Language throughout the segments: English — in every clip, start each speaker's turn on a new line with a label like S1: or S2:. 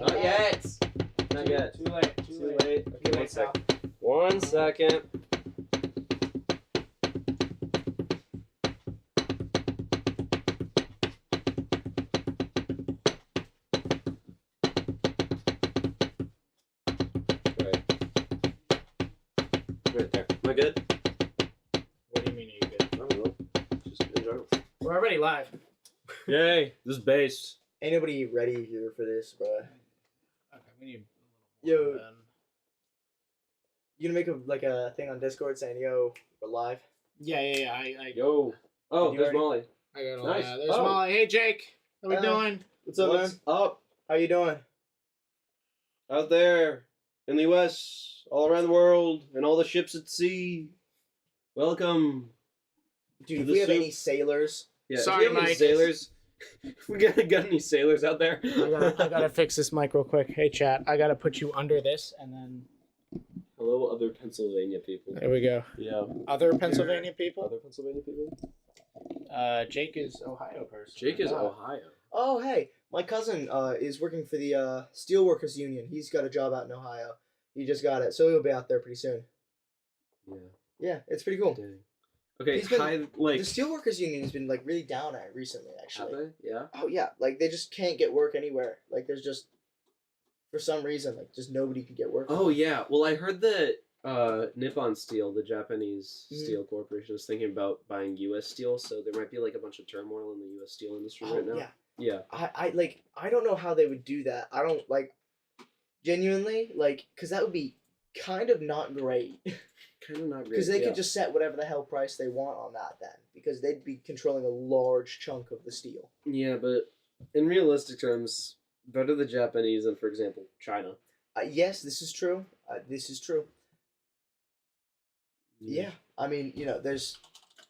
S1: Not yet. Not yet.
S2: Too late.
S1: Too late.
S2: Okay,
S1: One second. 1 second. Right there. Am I good?
S2: What do you mean you're good?
S1: I don't know. Just enjoy it.
S2: We're already live.
S1: Yay! This is bass.
S3: Ain't nobody ready here for this, bro.
S2: Okay, we need
S3: Yo.
S2: a little more then.
S3: You gonna make a thing on Discord saying, "Yo, we're live."
S2: Yeah. I
S1: Yo. Oh,
S3: Did you
S1: there's
S3: already-
S1: Molly.
S2: got all
S1: Nice.
S2: that. There's
S1: Oh.
S2: Molly. Hey, Jake. How we
S3: Uh,
S2: doing?
S3: What's up,
S1: What's
S3: man?
S1: up
S3: How you doing?
S1: out there in the U.S., all around the world, and all the ships at sea? Welcome.
S3: Dude,
S1: To
S3: if
S1: the
S3: we have
S1: soup.
S3: any sailors,
S1: Yeah.
S2: Sorry,
S1: do we have any
S2: Mike.
S1: sailors? We got any sailors out there?
S2: I gotta fix this mic real quick. Hey, chat. I gotta put you under this, and then
S1: Hello, other Pennsylvania people.
S2: there we go.
S1: Yeah.
S2: Other Pennsylvania people.
S1: Other Pennsylvania people?
S2: Jake is Ohio person.
S1: Jake is
S2: Ah.
S1: Ohio.
S3: oh hey, my cousin is working for the Steelworkers Union. He's got a job out in Ohio. He just got it, so he'll be out there pretty soon.
S1: Yeah.
S3: Yeah, it's pretty cool.
S1: Dang. Okay,
S3: He's been-
S1: hi,
S3: The
S1: like,
S3: Steelworkers Union has been like really down at it recently,
S1: have
S3: actually.
S1: they? Yeah.
S3: Oh yeah, like they just can't get work anywhere. Like there's just, for some reason, like just nobody can get work.
S1: Oh, yeah. Well, I heard that Nippon Steel, the Japanese
S3: Mhm.
S1: steel corporation, is thinking about buying U.S. steel, so there might be like a bunch of turmoil in the U.S. steel industry
S3: Oh,
S1: right now.
S3: yeah.
S1: Yeah.
S3: I don't know how they would do that. I don't like, genuinely, like, because that would be kind of not great.
S1: Kind of not great.
S3: Because they
S1: yeah.
S3: could just set whatever the hell price they want on that then. Because they'd be controlling a large chunk of the steel.
S1: Yeah, but in realistic terms, better the Japanese than, for example, China.
S3: Yes, this is true. This is true. Yeah. I mean, there's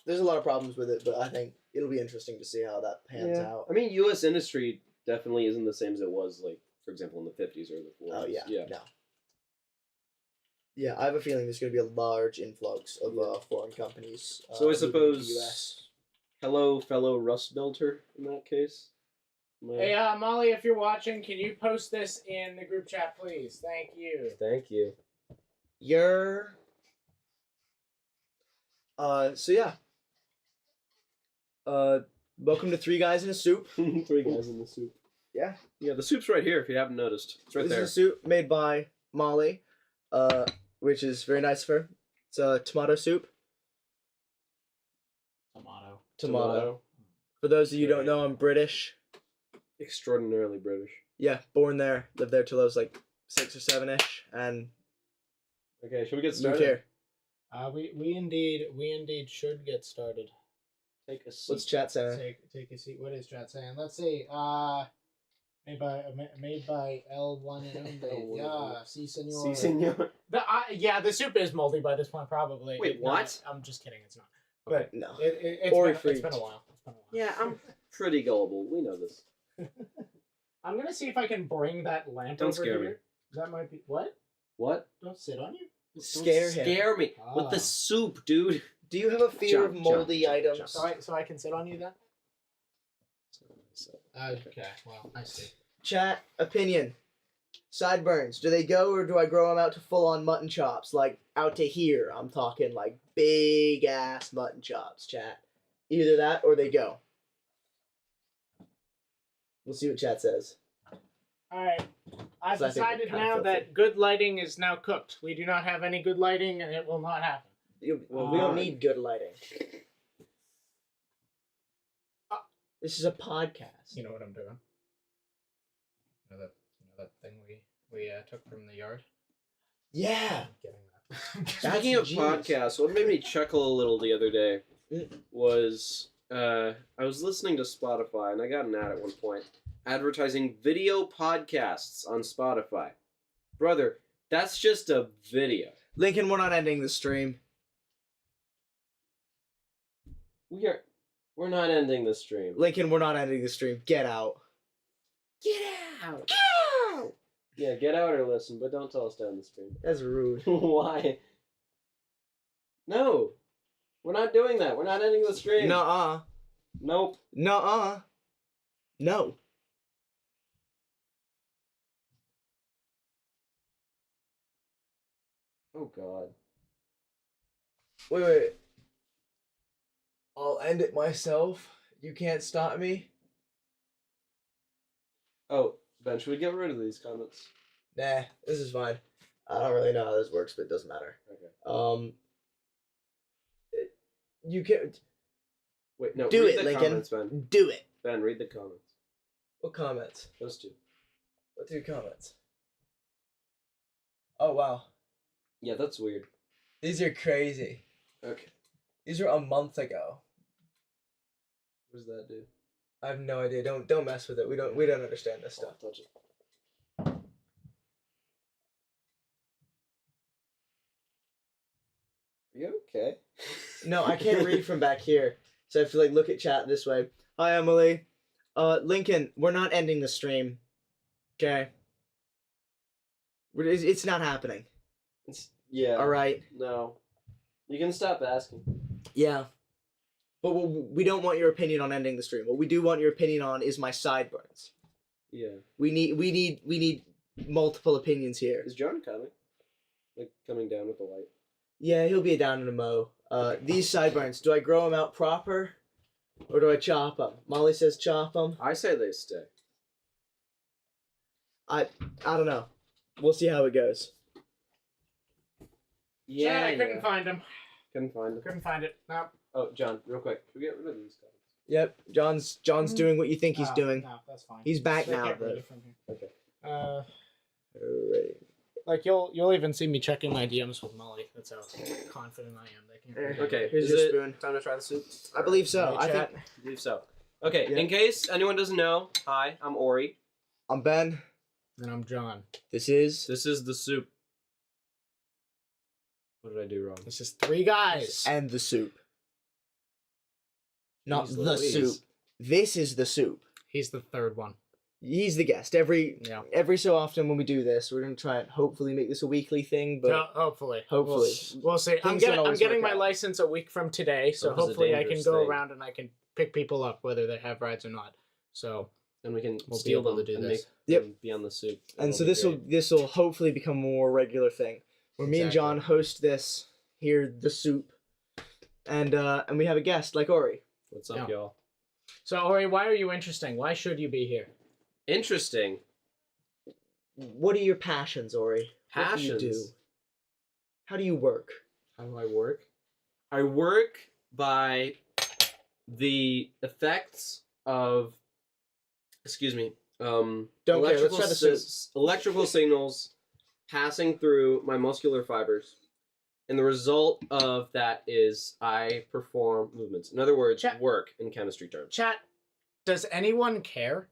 S3: a lot of problems with it, but I think it'll be interesting to see how that pans out.
S1: I mean, U.S. industry definitely isn't the same as it was, like, for example, in the 50s or the 40s.
S3: Oh yeah,
S1: Yeah.
S3: no. Yeah, I have a feeling there's going to be a large influx of foreign companies.
S1: So I
S3: moving into
S1: suppose,
S3: the US.
S1: hello, fellow Rust Belter, in that case.
S2: Hey, Molly, if you're watching, can you post this in the group chat, please? Thank you.
S1: Thank you.
S3: You're. So yeah. Welcome to Three Guys in a Soup.
S1: 3 guys in the soup.
S3: Yeah.
S1: Yeah, the soup's right here, if you haven't noticed. It's right
S3: This
S1: there.
S3: is a soup made by Molly, which is very nice of her. It's a tomato soup. Tomato. For those of you who don't know, I'm British.
S1: Extraordinarily British.
S3: Yeah, born there, lived there till I was like 6 or 7-ish, and
S1: Okay, should we get
S3: moved
S1: started?
S3: here.
S2: We indeed should get started.
S1: Take a seat.
S3: What's chat saying?
S2: Take a seat. What is chat saying? Let's see. Made by L1
S1: L1.
S2: Yeah, si senor.
S1: Si, senor.
S2: The soup is moldy by this point, probably.
S1: Wait,
S2: If
S1: what?
S2: not, I'm just kidding. It's not. But
S3: No.
S2: it's
S3: Or
S2: been, it's
S3: freaked.
S2: been a while. It's been a while.
S1: Yeah, I'm pretty gullible. We know this.
S2: I'm gonna see if I can bring that lamp
S1: Don't
S2: over
S1: scare me.
S2: here. That might be what?
S1: What?
S2: Don't sit on you.
S1: Don't
S3: Scare him.
S1: Scare me with
S2: Ah.
S1: the soup, dude.
S3: Do you have a fear of
S1: Jump,
S3: moldy
S1: jump,
S3: items?
S1: jump.
S2: So I can sit on you then. Okay. Well, I see.
S3: Chat opinion. Sideburns. Do they go or do I grow them out to full on mutton chops? Like out to here. I'm talking like big ass mutton chops, chat. Either that or they go. We'll see what chat says.
S2: All right. I've
S3: So I think they're
S2: decided
S3: kinda
S2: now
S3: filthy.
S2: that good lighting is now cooked. We do not have any good lighting, and it will not happen.
S3: We don't need good lighting. This is a podcast.
S2: You know what I'm doing? You know that thing we took from the yard.
S3: Yeah.
S2: I'm getting that.
S1: Speaking of
S3: genius.
S1: podcasts, what made me chuckle a little the other day
S3: Mm.
S1: was I was listening to Spotify and I got an ad at one point advertising video podcasts on Spotify. Brother, that's just a video.
S3: Lincoln, we're not ending the stream.
S1: We're not ending the stream.
S3: Lincoln, we're not ending the stream. Get out.
S1: Get out! Get out! Yeah, get out or listen, but don't tell us to end the stream.
S3: That's rude.
S1: Why? No, we're not doing that. We're not ending the stream.
S3: Nuh-uh.
S1: Nope.
S3: Nuh-uh. No.
S1: Oh God.
S3: Wait. I'll end it myself. You can't stop me.
S1: Oh, Ben, should we get rid of these comments?
S3: Nah, this is fine. I don't really know how this works, but it doesn't matter.
S1: Okay.
S3: You can
S1: Wait, no.
S3: do
S1: read
S3: it,
S1: the
S3: Lincoln.
S1: comments, Ben.
S3: Do it.
S1: Ben, read the comments.
S3: What comments?
S1: Those two.
S3: What two comments? Oh wow,
S1: Yeah, that's weird.
S3: these are crazy.
S1: Okay.
S3: These were a month ago.
S1: What does that do?
S3: I have no idea. Don't mess with it. We don't understand this stuff.
S1: Touch it. Are you okay?
S3: No, I can't read from back here, so I have to like look at chat this way. Hi Emily, Lincoln. We're not ending the stream. Okay. It's not happening.
S1: Yeah.
S3: All right.
S1: No. You can stop asking.
S3: Yeah. But we don't want your opinion on ending the stream. What we do want your opinion on is my sideburns.
S1: Yeah.
S3: We need multiple opinions here.
S1: Is John coming? Like coming down with the light?
S3: Yeah, he'll be down in a mo. These sideburns, do I grow them out proper, or do I chop them? Molly says chop them.
S1: I say they stay.
S3: I don't know. We'll see how it goes.
S2: Yeah, I couldn't find him.
S1: Couldn't find it.
S2: Couldn't find it. No.
S1: Oh, John, real quick. Should we get rid of these guys?
S3: Yep, John's doing what you think he's
S2: Oh,
S3: doing.
S2: No, that's fine.
S3: He's back
S2: Just
S3: now,
S2: get rid
S3: though.
S2: of from here.
S1: Okay.
S3: Alright.
S2: Like you'll even see me checking my DMs with Molly. That's how confident I am. They can't. read it.
S1: Okay,
S3: Here's
S1: is
S3: your
S1: it
S3: spoon.
S1: time to try the soup?
S3: I believe so.
S2: Right,
S3: I
S2: chat?
S3: think
S1: I believe so. Okay,
S3: Yeah.
S1: in case anyone doesn't know, hi, I'm Ori.
S3: I'm Ben.
S2: And I'm John.
S3: This is
S1: This is the soup. What did I do wrong?
S2: This is three guys.
S3: and the soup. Not
S1: Jeez
S3: the
S1: Louise.
S3: soup. This is the soup.
S2: He's the third one.
S3: He's the guest. Every so often when we do this, we're gonna try and hopefully make this a weekly thing. But
S2: No, hopefully.
S3: Hopefully.
S2: We'll see. I'm
S3: Things don't
S2: I'm
S3: always
S2: getting
S3: work
S2: my
S3: out.
S2: license a week from today, so
S1: Hope is a
S2: hopefully I can
S1: dangerous
S2: go
S1: thing.
S2: around and I can pick people up whether they have rides or not. So
S1: And we can
S2: We'll be
S1: steal
S2: able
S1: them
S2: to do
S1: and
S2: this.
S1: make
S3: Yep.
S1: them be on the soup.
S3: and
S1: It'll
S3: so
S1: be
S3: this
S1: great.
S3: will hopefully become a more regular thing, where me and
S2: Exactly.
S3: John host this here, the soup, and we have a guest like Ori.
S1: What's up,
S2: Yeah.
S1: y'all?
S2: So Ori, why are you interesting? Why should you be here?
S1: Interesting.
S3: What are your passions, Ori? What do you do?
S1: Passions.
S3: How do you work?
S1: How do I work? I work by the effects of, excuse me,
S3: Don't care. Let's try the soup.
S1: electrical signals passing through my muscular fibers, and the result of that is I perform movements. In other words,
S2: Chat.
S1: work in chemistry terms.
S2: Chat, does anyone care?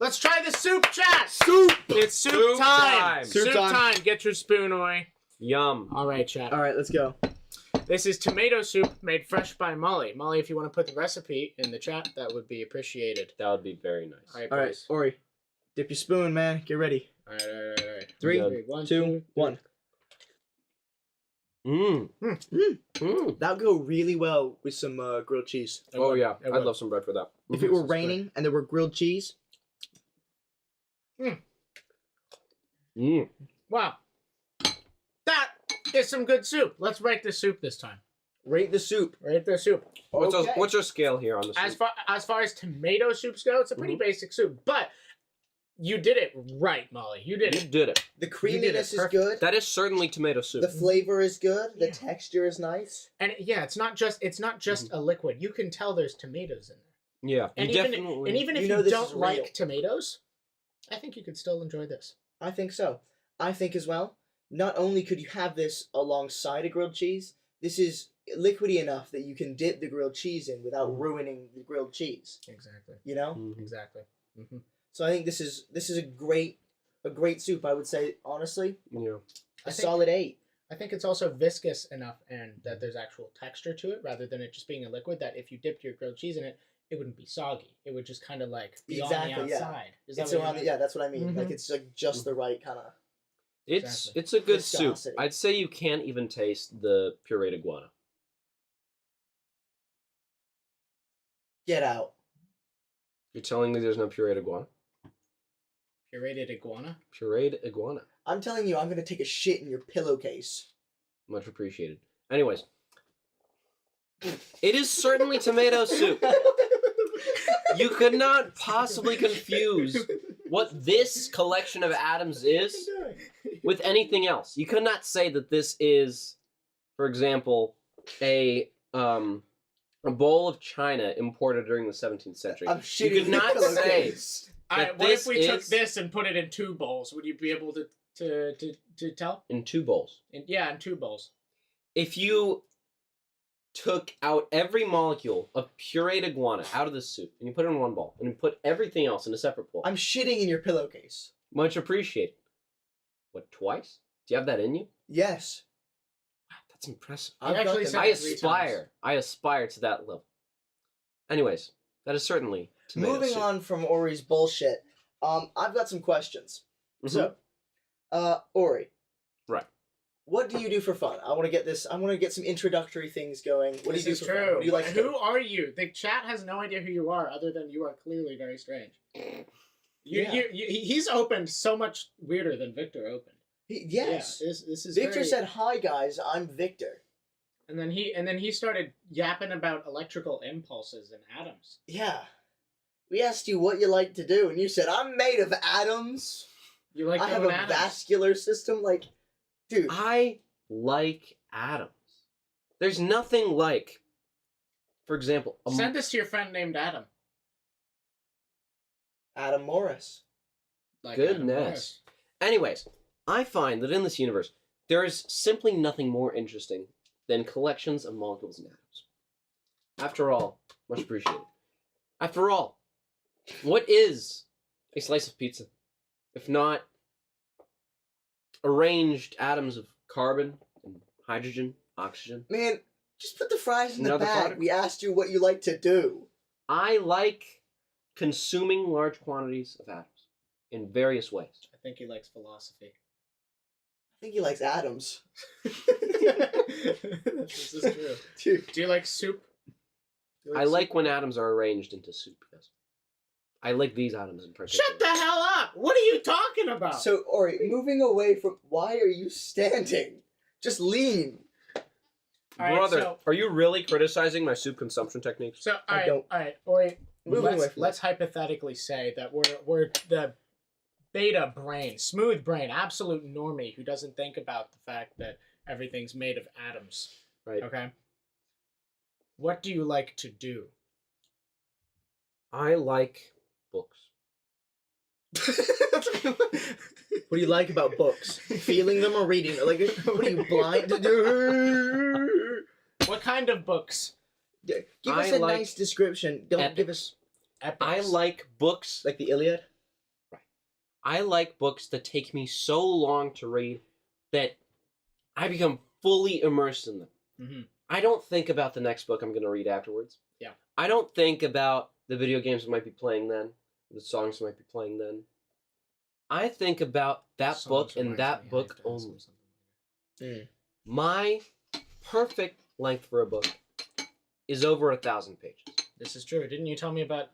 S2: Let's try the soup, chat!
S3: Soup.
S2: It's soup,
S1: Soup
S2: time!
S1: time.
S2: Soup,
S3: Soup
S2: time.
S3: time.
S2: Get your spoon, Ori.
S1: Yum.
S2: All right, chat.
S3: All right, let's go.
S2: This is tomato soup made fresh by Molly. Molly, if you want to put the recipe in the chat, that would be appreciated.
S1: That would be very nice.
S2: All right,
S3: All right,
S2: boys.
S3: Ori, dip your spoon, man. Get ready.
S2: All right.
S3: Three,
S1: Good.
S2: 1,
S3: 2, 1.
S1: Mmm.
S3: Mm.
S1: Mmm.
S3: That would go really well with some grilled cheese.
S1: Oh yeah,
S2: It
S1: I'd
S2: would.
S1: love some bread for that.
S3: If it were raining and there were grilled cheese,
S1: Mm.
S2: Wow. That is some good soup. Let's rate the soup this time.
S3: rate the soup.
S2: Rate the soup.
S3: Okay.
S1: What's your scale here on the soup?
S2: As far as tomato soups go, it's a pretty basic soup, but you did it right, Molly. You did
S1: You
S2: it.
S1: did it.
S3: The
S2: did it
S3: creaminess is
S2: perfect.
S3: good.
S1: That is certainly tomato soup.
S3: The flavor is good. The
S2: Yeah.
S3: texture is nice.
S2: And yeah, it's not just a liquid. You can tell there's tomatoes in there.
S1: Yeah,
S2: And
S1: you
S2: even
S1: definitely.
S2: and even if
S3: You
S2: you,
S3: know this is
S2: don't
S3: real.
S2: like tomatoes, I think you could still enjoy this.
S3: I think so. I think as well. Not only could you have this alongside a grilled cheese, this is liquidy enough that you can dip the grilled cheese in without ruining the grilled cheese.
S2: Exactly.
S3: You know.
S1: Mhm.
S2: Exactly. Mm-hmm.
S3: So I think this is a great soup. I would say honestly,
S1: Yeah.
S3: a solid 8.
S2: I think it's also viscous enough and that there's actual texture to it rather than it just being a liquid that if you dipped your grilled cheese in it, it wouldn't be soggy. It would just kind of like be
S3: Exactly,
S2: on the
S3: yeah.
S2: outside. Is that
S3: It's
S2: what you
S3: around
S2: meant?
S3: yeah, that's what I mean.
S2: Mhm.
S3: Like it's like just the right kind of.
S1: It's
S2: Exactly.
S1: it's a good soup.
S3: Viscosity.
S1: I'd say you can't even taste the pureed iguana.
S3: Get out.
S1: You're telling me there's no pureed iguana?
S2: Pureed iguana.
S1: Pureed iguana.
S3: I'm telling you, I'm gonna take a shit in your pillowcase.
S1: Much appreciated. Anyways, it is certainly tomato soup. You could not possibly confuse what this collection of atoms is with anything else. You could not say that this is, for example, a bowl of china imported during the 17th century.
S3: I'm
S1: You
S3: shitting
S1: could
S3: in your
S1: not say
S3: pillowcase.
S1: that
S2: What if
S1: this
S2: we took
S1: is
S2: this and put it in 2 bowls? Would you be able to tell?
S1: in 2 bowls.
S2: In 2 bowls.
S1: If you took out every molecule of pureed iguana out of this soup and you put it in one bowl and you put everything else in a separate bowl,
S3: I'm shitting in your pillowcase.
S1: much appreciated. What, twice? Do you have that in you?
S3: Yes.
S1: Wow, that's impressive.
S2: You
S3: I've got
S2: actually
S3: them.
S2: said
S1: I
S2: it 3
S1: aspire.
S2: times.
S1: I aspire to that level. Anyways, that is certainly tomato
S3: Moving
S1: soup.
S3: on from Ori's bullshit, I've got some questions.
S1: Mhm.
S3: So, Ori.
S1: Right.
S3: What do you do for fun? I want to get this. I want to get some introductory things going. What
S2: This
S3: do you
S2: is
S3: do for
S2: true.
S3: fun? What do you like to do?
S2: Who are you? The chat has no idea who you are, other than you are clearly very strange. He's opened so much weirder than Victor opened.
S3: Yes.
S2: Yeah, this is
S3: Victor
S2: very-
S3: said, "Hi guys, I'm Victor."
S2: and then he started yapping about electrical impulses and atoms.
S3: Yeah. We asked you what you like to do, and you said, "I'm made of atoms.
S2: You like
S3: I have
S2: throwing
S3: a
S2: atoms.
S3: vascular system." Like, dude.
S1: I like atoms. There's nothing like, for example,
S2: Send this to your friend named Adam.
S3: Adam Morris.
S2: Like
S1: Goodness.
S2: Adam Morris.
S1: Anyways, I find that in this universe, there is simply nothing more interesting than collections of molecules and atoms. After all, much appreciated. After all, what is a slice of pizza, if not arranged atoms of carbon and hydrogen, oxygen?
S3: Man, just put the fries in the
S1: Another
S3: bag.
S1: product?
S3: We asked you what you like to do.
S1: I like consuming large quantities of atoms in various ways.
S2: I think he likes philosophy.
S3: I think he likes atoms.
S2: This is true.
S3: Dude.
S2: Do you like soup? Do you
S1: I
S2: soup?
S1: like when atoms are arranged into soup, yes. I like these atoms in particular.
S2: Shut the hell up! What are you talking about?
S3: So, Ori, moving away from... Why are you standing? Just lean.
S2: All right,
S1: Brother,
S2: so-
S1: are you really criticizing my soup consumption techniques?
S2: So,
S3: I don't-
S2: all right, Ori,
S3: Moving away from
S2: let's hypothetically say that we're the beta brain, smooth brain, absolute normie who doesn't think about the fact that everything's made of atoms.
S1: Right.
S2: Okay. What do you like to do?
S1: I like books.
S3: What do you like about books? Feeling them or reading them? Like, what are you, blind to do?
S2: What kind of books?
S3: Give us
S1: I
S3: a
S1: like
S3: nice description. Don't give us...
S2: Epics.
S1: I like books.
S3: Like the Iliad?
S1: I like books that take me so long to read that I become fully immersed in them.
S2: Mhm.
S1: I don't think about the next book I'm going to read afterwards.
S2: Yeah.
S1: I don't think about the video games I might be playing then, the songs I might be playing then. I think about that
S2: Songs
S1: book
S2: reminds
S1: and that
S2: me, I
S1: book
S2: have to ask
S1: only.
S2: him something.
S1: My perfect length for a book is over 1,000 pages.
S2: This is true. Didn't you tell me about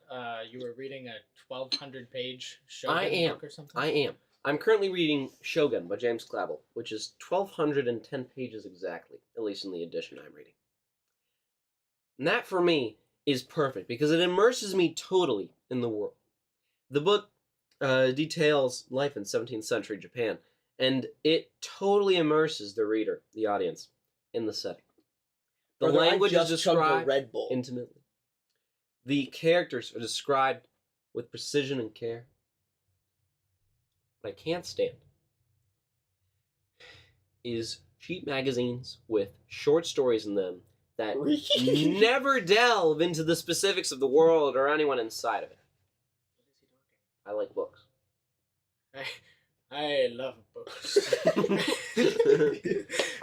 S2: you were reading a 1,200-page
S1: I
S2: Shogun
S1: am.
S2: book or something?
S1: I am. I'm currently reading Shogun by James Clavell, which is 1,210 pages exactly, at least in the edition I'm reading. And that, for me, is perfect because it immerses me totally in the world. The book details life in 17th century Japan, and it totally immerses the reader, the audience, in the setting. The
S3: Brother, I
S1: language is
S3: just chugged a
S1: described
S3: Red Bull.
S1: intimately. The characters are described with precision and care. What I can't stand is cheap magazines with short stories in them that never delve into the specifics of the world or anyone inside of it. I like books.
S2: I love books.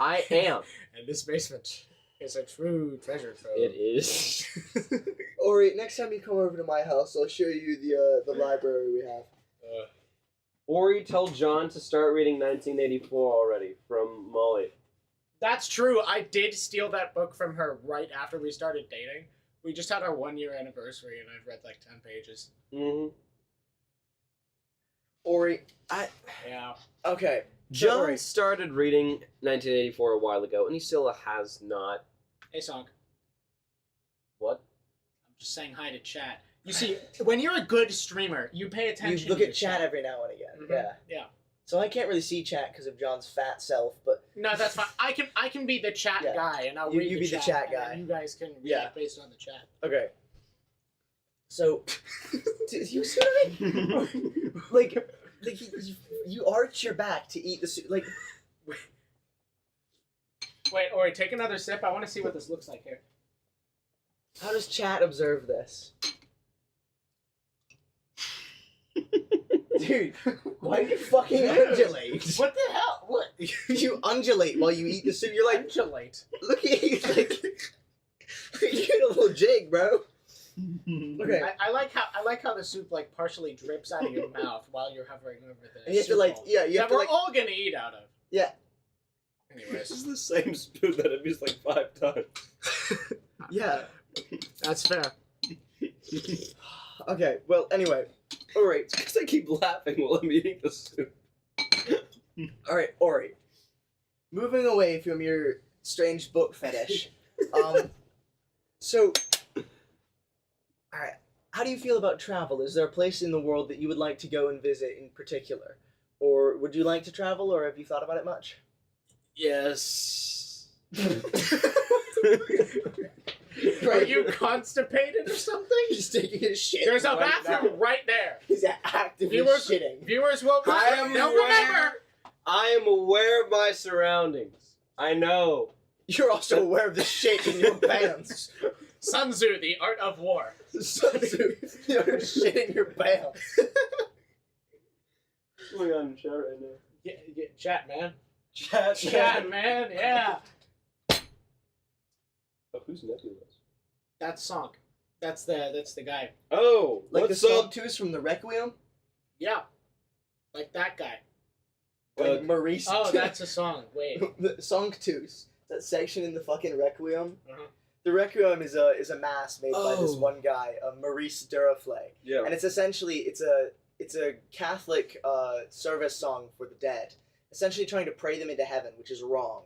S1: I am.
S2: And this basement is a true treasure trove.
S1: It is.
S3: Ori, next time you come over to my house, I'll show you the library we have.
S1: Ori told John to start reading 1984 already from Molly.
S2: That's true. I did steal that book from her right after we started dating. We just had our 1-year anniversary, and I've read like 10 pages.
S1: Mm-hmm.
S3: Ori,
S2: Yeah.
S3: okay.
S1: John
S3: worry.
S1: started reading 1984 a while ago, and he still has not.
S2: Hey, Song.
S1: What?
S2: I'm just saying hi to chat. You see, when you're a good streamer, you pay attention.
S3: You look
S2: to
S3: at chat every now and again.
S2: Mhm.
S3: Yeah.
S2: Yeah.
S3: So I can't really see chat because of John's fat self, but
S2: No, that's fine. I can be the chat
S3: Yeah.
S2: guy, and I'll
S3: You-
S2: read
S3: you
S2: the
S3: be the
S2: chat,
S3: chat
S2: and then
S3: guy.
S2: you guys can read
S3: Yeah.
S2: it based on the chat.
S3: okay. So, you see what I mean? Like you arch your back to eat the soup. Like,
S2: Wait, Ori, take another sip. I want to see what this looks like here.
S3: how does chat observe this? Dude, why do you fucking undulate?
S2: What the hell? What?
S3: You undulate while you eat the soup. You're like,
S2: Undulate.
S3: look at you, like, you get a little jig, bro. Okay.
S2: I like how the soup like partially drips out of your mouth while you're hovering over the.
S3: And you have to
S2: soup
S3: like,
S2: bowl.
S3: yeah, you
S2: that
S3: have to
S2: we're
S3: like,
S2: all gonna eat out of.
S3: Yeah.
S1: This
S2: Anyways,
S1: is the same spoon that I've used like 5 times.
S3: yeah.
S2: that's fair.
S3: Okay. Well, anyway, all right,
S1: Because I keep laughing while I'm eating the soup.
S3: all right, Ori. Moving away from your strange book fetish, so, all right, how do you feel about travel? Is there a place in the world that you would like to go and visit in particular, or would you like to travel, or have you thought about it much?
S1: Yes.
S2: Are you constipated or something?
S3: Just taking a shit.
S2: There's a
S3: right
S2: bathroom
S3: now.
S2: right there.
S3: He's actively
S2: Viewers-
S3: shitting.
S2: Viewers will
S1: I am
S2: they'll
S1: aware.
S2: remember.
S1: I am aware of my surroundings. I know.
S3: You're also aware of the shit in your pants.
S2: Sun Tzu, the art of war.
S3: Sun Tzu, you're shit in your pants.
S1: What's going on in chat right now?
S2: Yeah, chat, man.
S1: Chat,
S2: Chat, man. Yeah.
S1: Oh, who's Nebulous?
S2: That's Song. That's the guy.
S1: Oh,
S3: Like
S1: what's
S3: the
S1: up?
S3: Sanctus from the Requiem?
S2: Yeah. Like that guy.
S3: Like Maurice.
S2: Oh, that's a song. Wait.
S3: the Sanctus. That section in the fucking Requiem.
S2: Uh-huh.
S3: The Requiem is a mass made by this
S1: Oh.
S3: one guy, Maurice Duraflay,
S1: Yeah.
S3: and it's essentially it's a Catholic service song for the dead, essentially trying to pray them into heaven, which is wrong.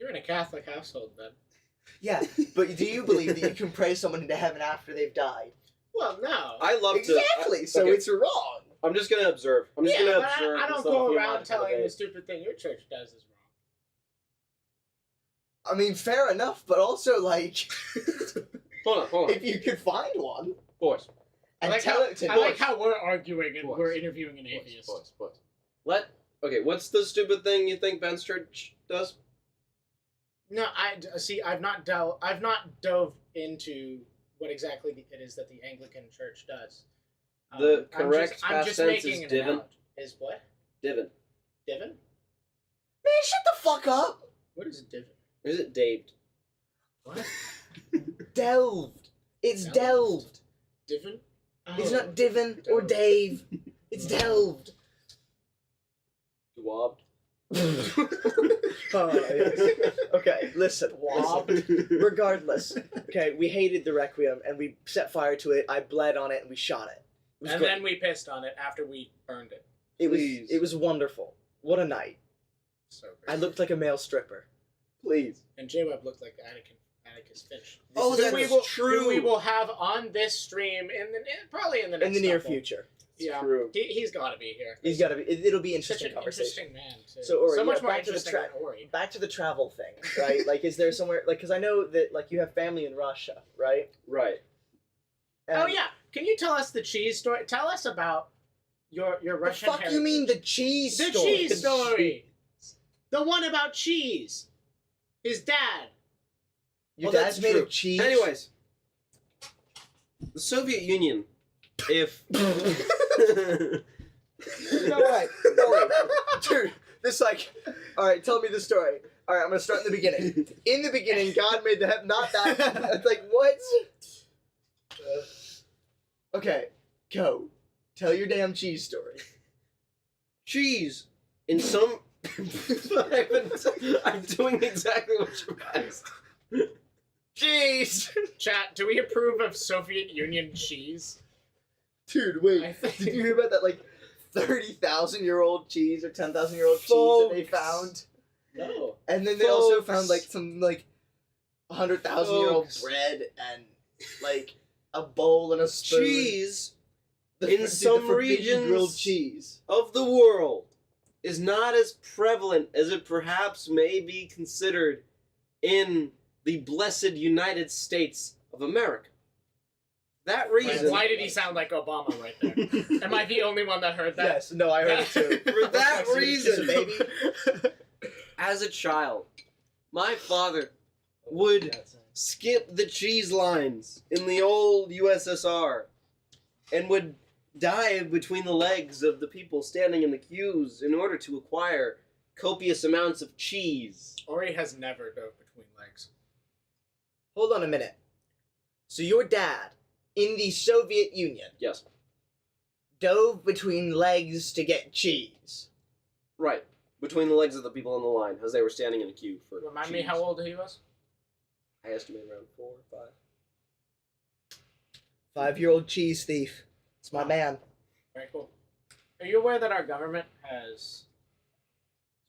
S2: You're in a Catholic household, then.
S3: Yeah, but do you believe that you can pray someone into heaven after they've died?
S2: Well, no.
S1: I love
S3: Exactly.
S1: to.
S3: So
S1: okay,
S3: it's wrong.
S1: I'm just gonna observe. I'm just
S2: yeah,
S1: gonna
S2: but
S1: observe.
S2: I don't
S1: this
S2: go
S1: little
S2: around
S1: theological
S2: telling the
S1: debate.
S2: stupid thing your church does is
S3: I mean, fair enough, but also like,
S1: Hold on,
S3: if you could find one
S1: boys.
S3: and
S2: wrong.
S3: tell it to
S2: I
S3: me.
S2: like how we're arguing and
S1: Boys.
S2: we're interviewing an atheist.
S1: Boys. Okay, what's the stupid thing you think Ben's church does?
S2: No, I see. I've not dove into what exactly it is that the Anglican Church does.
S1: The correct
S2: I'm
S1: past
S2: just
S1: tense
S2: making
S1: is
S2: an
S1: divin.
S2: analogy. Is what?
S1: Divin.
S2: Divin?
S3: Man, shut the fuck up.
S2: What is divin?
S1: Or is it Daved?
S2: What?
S3: Delved. It's
S2: Delved?
S3: delved.
S2: Divin? Oh.
S3: It's not Divin or Dave. It's delved.
S1: Dwabbed.
S3: Oh, yes. Okay, listen.
S2: Wob.
S3: Regardless, okay, we hated the Requiem and we set fire to it. I bled on it and we shot it. It was
S2: And
S3: great.
S2: then we pissed on it after we burned it.
S1: Please.
S3: It was wonderful. What a night.
S2: So
S3: I
S2: great.
S3: looked like a male stripper.
S1: Please.
S2: And J-Web looked like Atticus Finch.
S3: Oh,
S2: Who
S3: that's
S2: we will,
S1: true.
S2: Who we will have on this stream probably in the next
S3: In the near
S2: couple.
S3: future.
S2: Yeah,
S1: True.
S2: he's got to be here.
S3: He's gotta be it'll be
S2: Such
S3: interesting
S2: an
S3: conversation.
S2: interesting man. Too.
S3: So, Ori,
S2: so much
S3: yeah,
S2: more
S3: back to the
S2: interesting
S3: tra-
S2: than Ori.
S3: Back to the travel thing, right? Like, is there somewhere, like, because I know that, like, you have family in Russia, right?
S1: Right.
S3: And
S2: Oh yeah, can you tell us the cheese story? Tell us about your
S3: The
S2: Russian
S3: fuck you mean the cheese
S2: the
S3: story?
S2: cheese story? The one about cheese. His dad.
S3: Your
S1: Well, that's
S3: dad's made
S1: true.
S3: of cheese?
S1: Anyways, the Soviet Union, if
S3: No way. Ori, dude, this, like, alright, tell me the story. Alright, I'm gonna start in the beginning. In the beginning, God made the heaven, not that. It's like, what? Okay, go. Tell your damn cheese story.
S1: cheese in some, I'm doing exactly what you asked.
S3: Cheese!
S2: Chat, do we approve of Soviet Union cheese?
S3: Dude, wait.
S2: I think-
S3: Did you hear about that, like, 30,000-year-old cheese or 10,000-year-old cheese that they
S1: Folks.
S3: found?
S1: No.
S3: And then they also
S1: Folks.
S3: found, like, some, like, 100,000-year-old
S1: Folks.
S3: bread and, like, a bowl and a spoon.
S1: Cheese
S3: The-
S1: in
S3: dude,
S1: some
S3: the forbidden
S1: regions-
S3: grilled cheese.
S1: of the world is not as prevalent as it perhaps may be considered in the blessed United States of America. That reason,
S2: Why did he sound like Obama right there? Am I the only one that heard that?
S3: Yes, no, I heard it too.
S1: For that
S3: Looks like she was just a
S1: reason.
S3: baby.
S1: as a child, my father would skip the cheese lines in the old USSR and would dive between the legs of the people standing in the queues in order to acquire copious amounts of cheese.
S2: Ori has never dove between legs.
S3: Hold on a minute. So your dad, in the Soviet Union,
S1: Yes,
S3: dove between legs to get cheese.
S1: right. Between the legs of the people on the line as they were standing in a queue for
S2: Remind
S1: cheese.
S2: me how old he was?
S1: I estimate around 4 or 5.
S3: 5-year-old cheese thief. It's my man.
S2: Very cool. Are you aware that our government has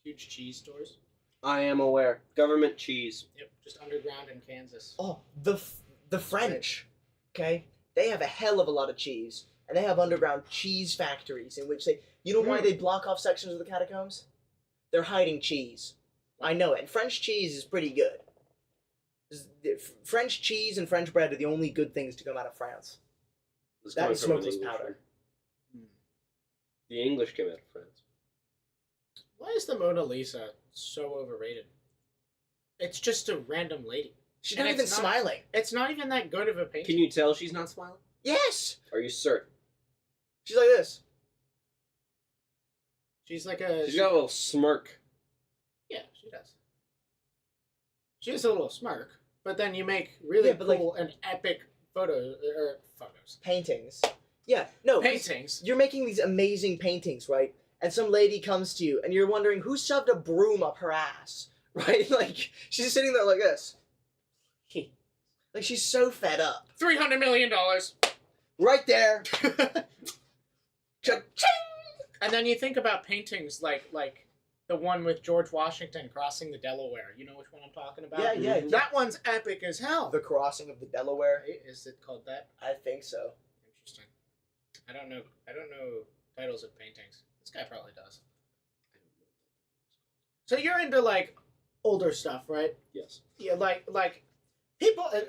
S2: huge cheese stores?
S1: I am aware. Government cheese.
S2: Yep, just underground in Kansas.
S3: Oh, the French, okay? They have a hell of a lot of cheese, and they have underground cheese factories in which they. You know why they block off sections of the catacombs? They're hiding cheese. I know it. And French cheese is pretty good. French cheese and French bread are the only good things to come out of France.
S1: This
S3: That
S1: coming
S3: and
S1: from an
S3: smokeless
S1: Englishman.
S3: powder.
S1: The English came out of France.
S2: Why is the Mona Lisa so overrated? It's just a random lady.
S3: She's
S2: And
S3: not even
S2: it's not-
S3: smiling.
S2: It's not even that good of a painting.
S1: Can you tell she's not smiling?
S3: Yes!
S1: Are you certain?
S3: She's like this.
S2: She's like a...
S1: She's got a little smirk.
S2: Yeah, she does. She has a little smirk, but then you make really
S3: Yeah, but, like-
S2: cool and epic photos.
S3: Paintings. Yeah, no. 'cause
S2: Paintings.
S3: You're making these amazing paintings, right? And some lady comes to you, and you're wondering who shoved a broom up her ass, right? Like, she's sitting there like this. Like, she's so fed up.
S2: $300 million.
S3: Right there. Cha-ching!
S2: And then you think about paintings like the one with George Washington crossing the Delaware. You know which one I'm talking about?
S3: Yeah, yeah.
S1: Mhm.
S2: That one's epic as hell.
S3: The crossing of the Delaware.
S2: Right? Is it called that?
S3: I think so.
S2: Interesting. I don't know titles of paintings. This guy probably does. So you're into like older stuff, right?
S1: Yes.
S2: Yeah, like people
S3: You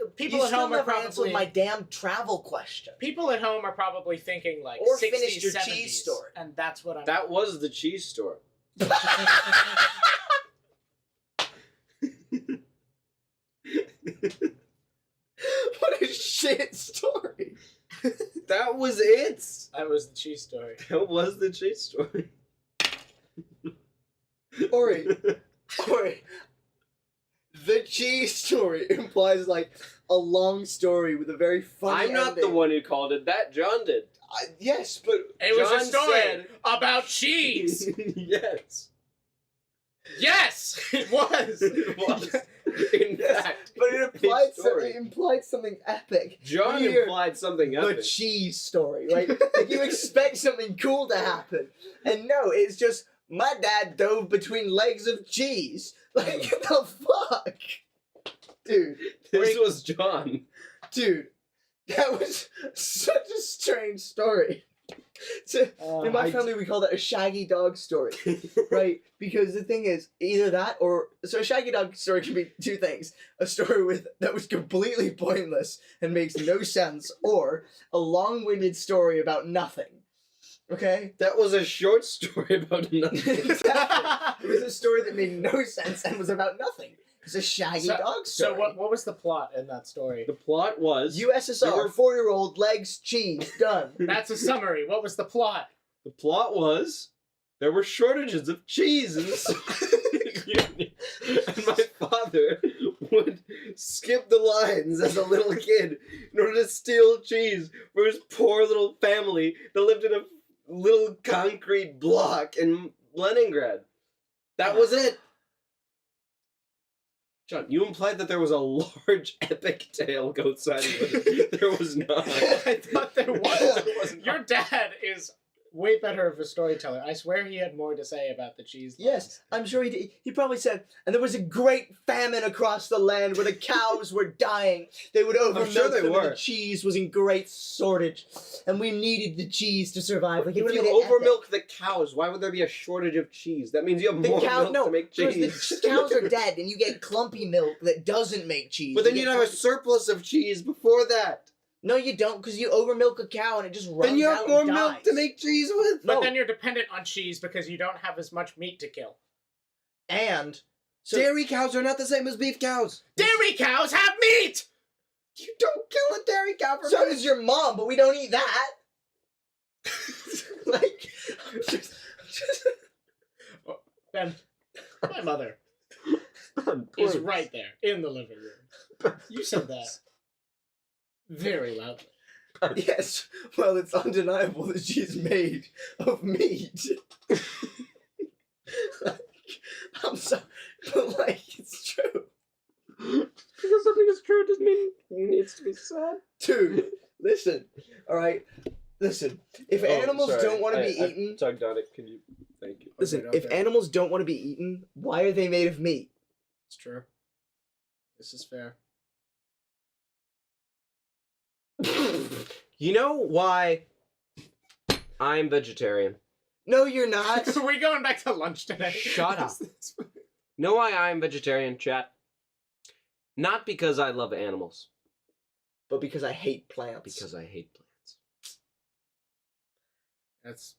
S2: at
S3: still
S2: home are
S3: never answered
S2: probably
S3: my damn travel question.
S2: people at home are probably thinking like
S3: Or
S2: 60s,
S3: finished your
S2: 70s,
S3: cheese story.
S2: and that's what I'm.
S1: That was the cheese store.
S3: What a shit story.
S1: That was it.
S2: That was the cheese story.
S1: That was the cheese story.
S3: Ori, the cheese story implies like a long story with a very funny
S1: I'm not the
S3: ending.
S1: one who called it that. John did.
S3: Yes, but
S2: It was
S1: John
S2: a story
S1: said-
S2: about cheese.
S1: Yes.
S2: Yes, it was.
S1: It was. In
S3: Yes,
S1: fact,
S3: but it implied
S1: story.
S3: it implied something epic.
S1: John
S3: When you hear
S1: implied something
S3: The
S1: epic.
S3: cheese story, right? Like you expect something cool to happen, and no, it's just my dad dove between legs of cheese. Like the fuck, dude,
S1: This was John.
S3: dude, that was such a strange story. In my family, we call that a shaggy dog story, right? Because the thing is, either that or so a shaggy dog story can be two things: a story that was completely pointless and makes no sense, or a long-winded story about nothing. Okay,
S1: That was a short story about nothing.
S3: exactly. It was a story that made no sense and was about nothing. It's a shaggy dog story.
S2: So what was the plot in that story?
S1: The plot was
S3: USSR,
S1: There were-
S3: 4-year-old, legs, cheese, done.
S2: That's a summary. What was the plot?
S1: the plot was there were shortages of cheese in the Soviet Union, and my father would skip the lines as a little kid in order to steal cheese for his poor little family that lived in a little concrete block in Leningrad. That was it. John, you implied that there was a large epic tale outside of it. There was not.
S2: I thought there was.
S1: was
S2: Your dad is way better of a storyteller. I swear he had more to say about the cheese.
S3: Yes, I'm sure he did. He probably said, and there was a great famine across the land where the cows were dying. They would overmilk
S1: sure they
S3: them,
S1: were.
S3: and the cheese was in great shortage, and we needed the cheese to survive. Like, it
S1: If
S3: would've
S1: you
S3: made it epic.
S1: overmilk the cows, why would there be a shortage of cheese? That means you have
S3: The
S1: more
S3: cow,
S1: milk
S3: no,
S1: to make
S3: because
S1: cheese.
S3: the cows are dead, and you get clumpy milk that doesn't make cheese.
S1: But then
S3: You
S1: you'd
S3: get
S1: have a
S3: clumpy-
S1: surplus of cheese before that.
S3: No, you don't, because you overmilk a cow and it just runs
S1: Then you
S3: out
S1: have more
S3: and
S1: milk
S3: dies.
S1: to make cheese with.
S2: But
S3: No.
S2: then you're dependent on cheese because you don't have as much meat to kill.
S3: And so
S1: Dairy cows are not the same as beef cows.
S2: Dairy cows have meat!
S1: You don't kill a dairy cow for
S3: so
S1: meat.
S3: does your mom, but we don't eat that. Like,
S2: Ben, my mother is right there in the living room. You said that very loudly.
S3: yes, well, it's undeniable that she's made of meat. Like, I'm sorry, but like, it's true.
S1: Because something is true doesn't mean it needs to be said.
S3: Dude, listen, alright? Listen, if animals don't want to be eaten...
S1: tugged on it. Can you? Thank you.
S3: Listen,
S2: Okay,
S3: if
S2: okay.
S3: animals don't want to be eaten, why are they made of meat?
S2: It's true. This is fair.
S1: You know why I'm vegetarian?
S3: No, you're not.
S2: Are we going back to lunch today?
S1: Shut up. Know why I'm vegetarian, chat? Not because I love animals,
S3: But because I hate plants.
S1: because I hate plants.
S2: That's.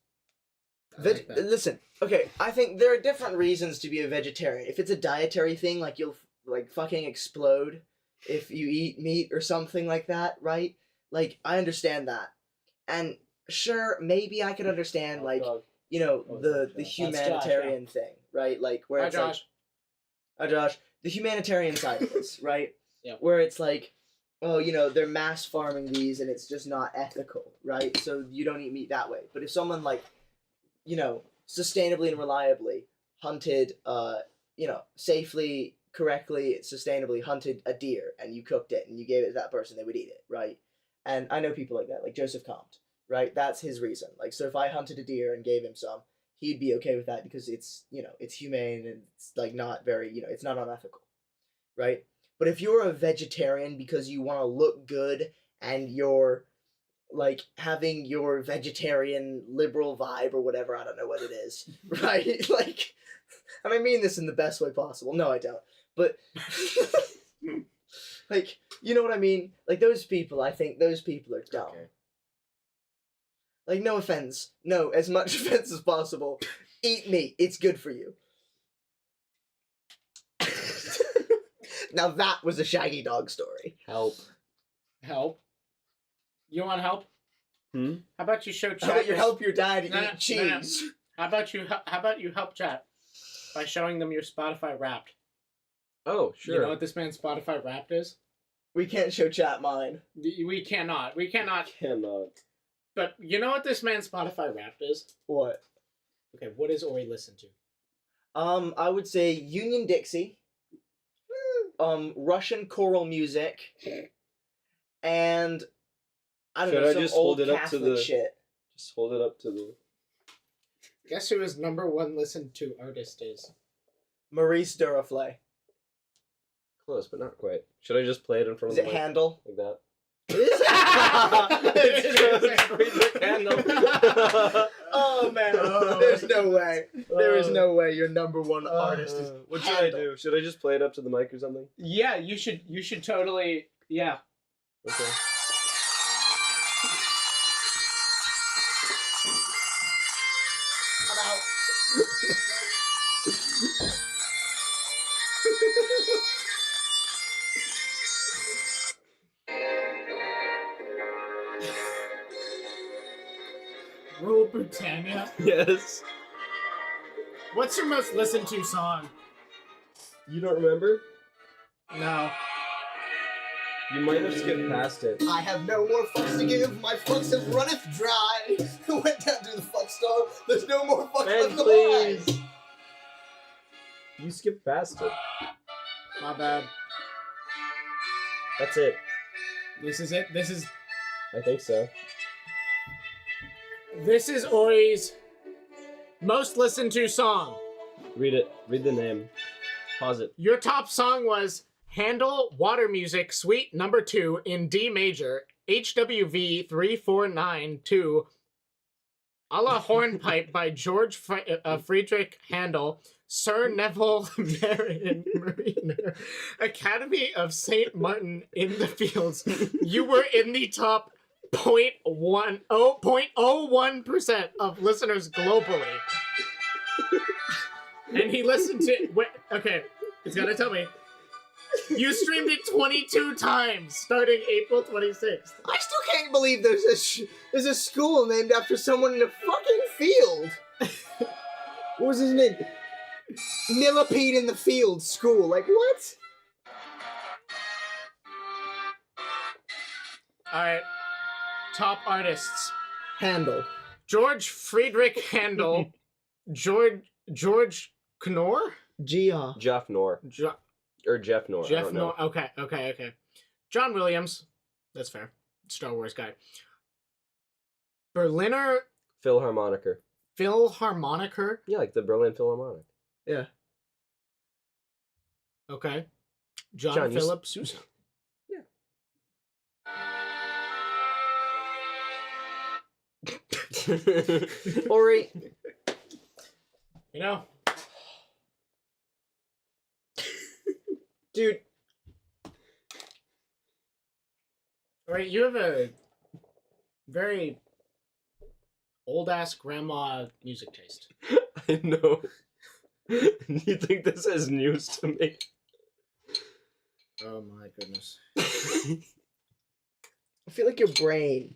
S2: I like that.
S3: Listen, okay, I think there are different reasons to be a vegetarian. If it's a dietary thing, like you'll like fucking explode if you eat meat or something like that, right? Like, I understand that. And sure, maybe I could understand, like, you know,
S1: Oh,
S3: the
S1: that's Josh.
S3: humanitarian thing, right? Like, where
S2: Hi,
S3: it's
S2: Josh.
S3: like, Josh, the humanitarian side of this, right?
S2: Yeah.
S3: Where it's like, oh, you know, they're mass farming these and it's just not ethical, right? So you don't eat meat that way. But if someone, like, you know, sustainably and reliably hunted, you know, safely, correctly, sustainably hunted a deer and you cooked it and you gave it to that person, they would eat it, right? And I know people like that, like Joseph Comte, right? That's his reason. Like, so if I hunted a deer and gave him some, he'd be okay with that because it's, you know, it's humane and it's, like, not very, you know, it's not unethical, right? But if you're a vegetarian because you want to look good and you're, like, having your vegetarian liberal vibe or whatever, I don't know what it is, right? Like, and I mean this in the best way possible. No, I don't. But, like, you know what I mean? Like, those people, I think those people are dumb.
S1: Okay.
S3: Like, no offense. No, as much offense as possible. Eat meat. It's good for you. Now that was a Shaggy Dog story.
S1: Help.
S2: Help. You want help?
S1: Hmm?
S2: How about you show chat?
S3: How about you help your dad
S2: No, no,
S3: eat cheese?
S2: How about you help chat by showing them your Spotify Wrapped?
S1: Oh, sure.
S2: You know what this man's Spotify Wrapped is?
S3: We can't show chat mine.
S2: We cannot.
S1: Cannot.
S2: But you know what this man's Spotify Wrapped is?
S3: What?
S2: Okay, what does Ori listen to?
S3: I would say Union Dixie, Russian choral music, and I don't
S1: Should
S3: know,
S1: I
S3: some
S1: just
S3: old
S1: hold it up to
S3: Catholic
S1: the-
S3: shit.
S1: Just hold it up to the.
S2: Guess who his #1 listened to artist is?
S3: Maurice Duraflay.
S1: Close, but not quite. Should I just play it in front
S3: Is
S1: of
S3: it
S1: the mic?
S3: Handel?
S1: Like that?
S3: It's true.
S1: It's Friedrich Handel.
S3: Oh man,
S2: Oh.
S3: there's no way. There is no way your #1 artist is.
S1: What should I
S3: Handel.
S1: do? Should I just play it up to the mic or something?
S2: Yeah, you should totally. Yeah.
S1: Okay.
S3: I'm out.
S2: Rule Britannia.
S1: Yes.
S2: What's your most listened to song?
S1: You don't remember?
S2: No.
S1: You might have skipped past it.
S3: I have no more fucks to give. My fucks have runneth dry. Went down to the fuck store. There's no more fucks
S1: Ben,
S3: left to
S1: please.
S3: buy.
S1: You skipped past it.
S2: My bad.
S1: That's it.
S2: This is it. This
S1: I think so.
S2: is Ori's most listened to song.
S1: Read it. Read the name. Pause it.
S2: Your top song was Handel Water Music Suite Number 2 in D major, HWV 3492, a la Hornpipe by George Friedrich Handel, Sir Neville Mariner, Academy of St. Martin in the Fields. You were in the top 0.01% of listeners globally. And he listened to... Wait, okay, he's got to tell me. You streamed it 22 times, starting April 26th.
S3: I still can't believe there's a school named after someone in a fucking field. What was his name? Millipede in the Field School. Like, what?
S2: Alright. Top artists.
S3: Handel.
S2: George Friedrich Handel. George Knorr?
S3: Gia.
S1: Jeff Nor. Or Jeff Nor. I
S2: Jeff
S1: don't know.
S2: Nor. Okay. John Williams. That's fair. Star Wars guy. Berliner
S1: Philharmoniker.
S2: Philharmoniker.
S1: Yeah, like the Berlin Philharmonic.
S3: Yeah.
S2: Okay. John
S1: John, you
S2: Philip Sousa.
S3: Ori.
S2: You know?
S3: Dude.
S2: Right, you have a very old-ass grandma music taste.
S1: I know. You think this is news to me?
S2: Oh my goodness.
S3: I feel like your brain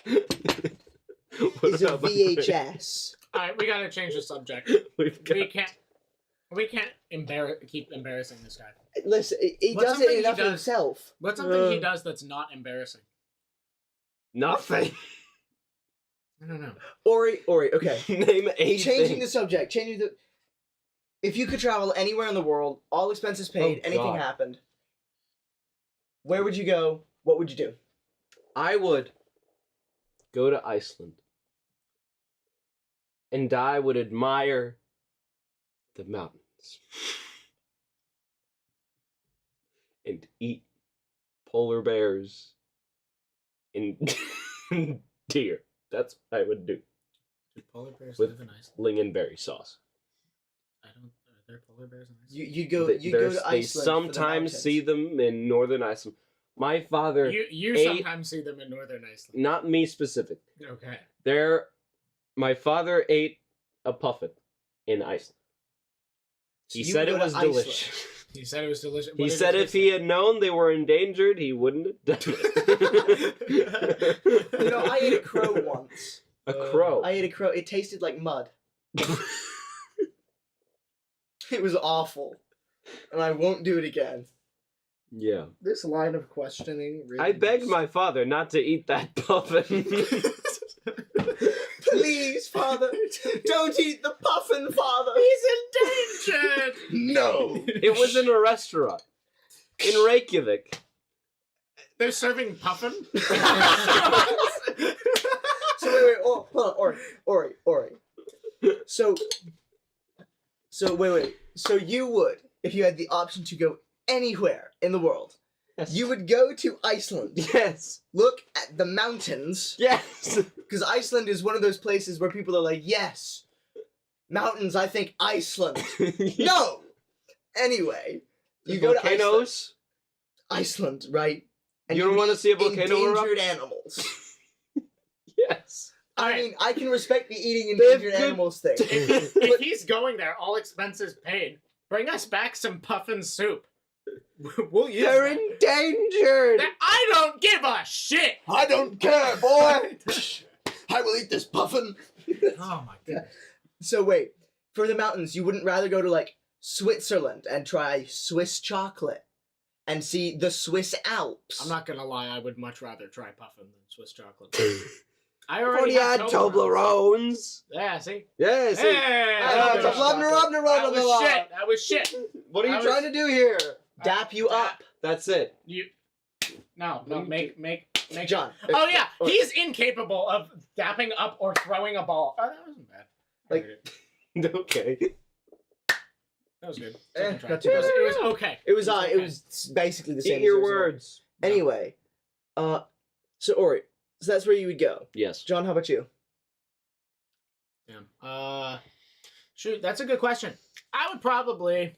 S1: What
S3: is a
S1: about my brain?
S3: VHS.
S2: Alright, we gotta change the subject.
S1: We've got...
S2: We can't keep embarrassing this guy.
S3: Listen, he
S2: What's
S3: does
S2: something
S3: it
S2: he
S3: enough
S2: does?
S3: himself.
S2: What's something he does that's not embarrassing?
S1: Nothing.
S2: I don't know.
S3: Ori, okay.
S1: Name a
S3: Changing
S1: thing.
S3: the subject. Changing the... If you could travel anywhere in the world, all expenses paid,
S1: Oh,
S3: anything
S1: God.
S3: happened, where would you go? What would you do?
S1: I would go to Iceland. And I would admire the mountains. And eat polar bears and deer. That's what I would do.
S2: Do polar bears
S1: With
S2: live in Iceland?
S1: lingonberry sauce.
S2: Are there polar bears in Iceland?
S3: You go to
S1: They
S3: Iceland.
S1: sometimes see them in northern Iceland. My father,
S2: You
S1: ate-
S2: sometimes see them in northern Iceland.
S1: not me specific.
S2: Okay.
S1: My father ate a puffin in Iceland. He
S3: You
S1: said
S3: go
S1: it
S3: to
S1: was
S3: Iceland.
S1: delicious.
S2: He said it was delicious.
S1: He said if he had known they were endangered, he wouldn't have done it.
S3: You know, I ate a crow once.
S1: A crow.
S3: I ate a crow. It tasted like mud. It was awful. And I won't do it again.
S1: Yeah.
S2: This line of questioning really
S1: I begged my father not to eat that puffin.
S3: Please, father, don't eat the puffin, father.
S2: He's endangered!
S3: No.
S1: It was in a restaurant in Reykjavik.
S2: They're serving puffin?
S3: So wait, hold on, Ori. So wait. So you would, if you had the option to go anywhere in the world, you would go to Iceland,
S1: Yes.
S3: look at the mountains,
S1: Yes.
S3: because Iceland is one of those places where people are like, yes, mountains, I think Iceland. No! Anyway, you go to
S1: volcanoes.
S3: Iceland, right? And
S1: You don't wanna
S3: meet
S1: see a volcano
S3: endangered
S1: erupt?
S3: animals.
S1: Yes.
S3: I mean, I can respect the eating
S1: They have
S3: endangered
S1: good-
S3: animals thing.
S2: If he's going there, all expenses paid, bring us back some puffin soup. We'll use
S1: They're
S2: that.
S1: endangered.
S2: I don't give a shit!
S3: I don't care, boy! I will eat this puffin.
S2: Oh my goodness.
S3: So wait, for the mountains, you wouldn't rather go to like Switzerland and try Swiss chocolate and see the Swiss Alps?
S2: I'm not gonna lie, I would much rather try puffin than Swiss chocolate. I
S1: I've
S2: already had
S1: Toblerones.
S2: Yeah, see?
S1: Yes.
S2: Hey!
S3: I
S2: that
S3: love
S2: was
S3: Robner,
S2: that was shit! That was shit!
S1: What are you
S2: I was-
S1: trying to do here?
S3: Dap you up.
S1: That's it.
S2: You. No,
S1: What do you
S2: make
S3: John.
S2: Oh yeah, he's incapable of dapping up or throwing a ball. Oh, that wasn't bad. I
S3: Like-
S2: heard it.
S1: Okay.
S2: That was good.
S3: Eh,
S2: Second try.
S3: not too bad.
S2: It was okay.
S3: It was
S2: okay.
S3: it was basically the same.
S1: Eat
S3: as
S1: your
S3: yours.
S1: words.
S3: Anyway, so Ori, so that's where you would go.
S1: Yes.
S3: John, how about you?
S2: Yeah. Shoot, that's a good question. I would probably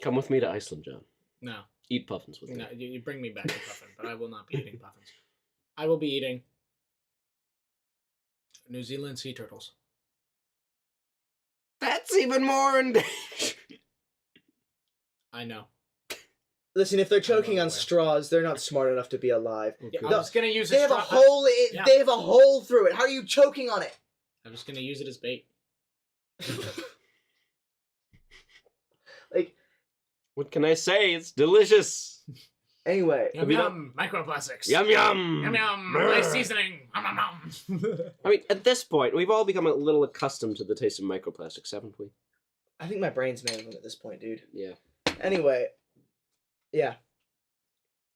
S1: Come with me to Iceland, John.
S2: no.
S1: Eat puffins with me.
S2: No, you bring me back to puffin, but I will not be eating puffins. I will be eating New Zealand sea turtles.
S1: That's even more endangered.
S2: I know.
S3: Listen, if they're choking
S2: well
S3: on
S2: aware.
S3: straws, they're not smart enough to be alive.
S2: Yeah,
S1: Okay.
S2: I'm just gonna use
S3: They
S2: it.
S3: have a hole.
S2: Yeah.
S3: They have a hole through it. How are you choking on it?
S2: I'm just gonna use it as bait.
S3: Like,
S1: What can I say? It's delicious.
S3: anyway,
S2: Yum
S1: we
S2: yum. Microplastics.
S1: Yum yum.
S2: Yum yum.
S1: Brr.
S2: Nice seasoning. Yum yum yum.
S1: I mean, at this point, we've all become a little accustomed to the taste of microplastics, haven't we?
S3: I think my brain's made of them at this point, dude.
S1: Yeah.
S3: Anyway, yeah.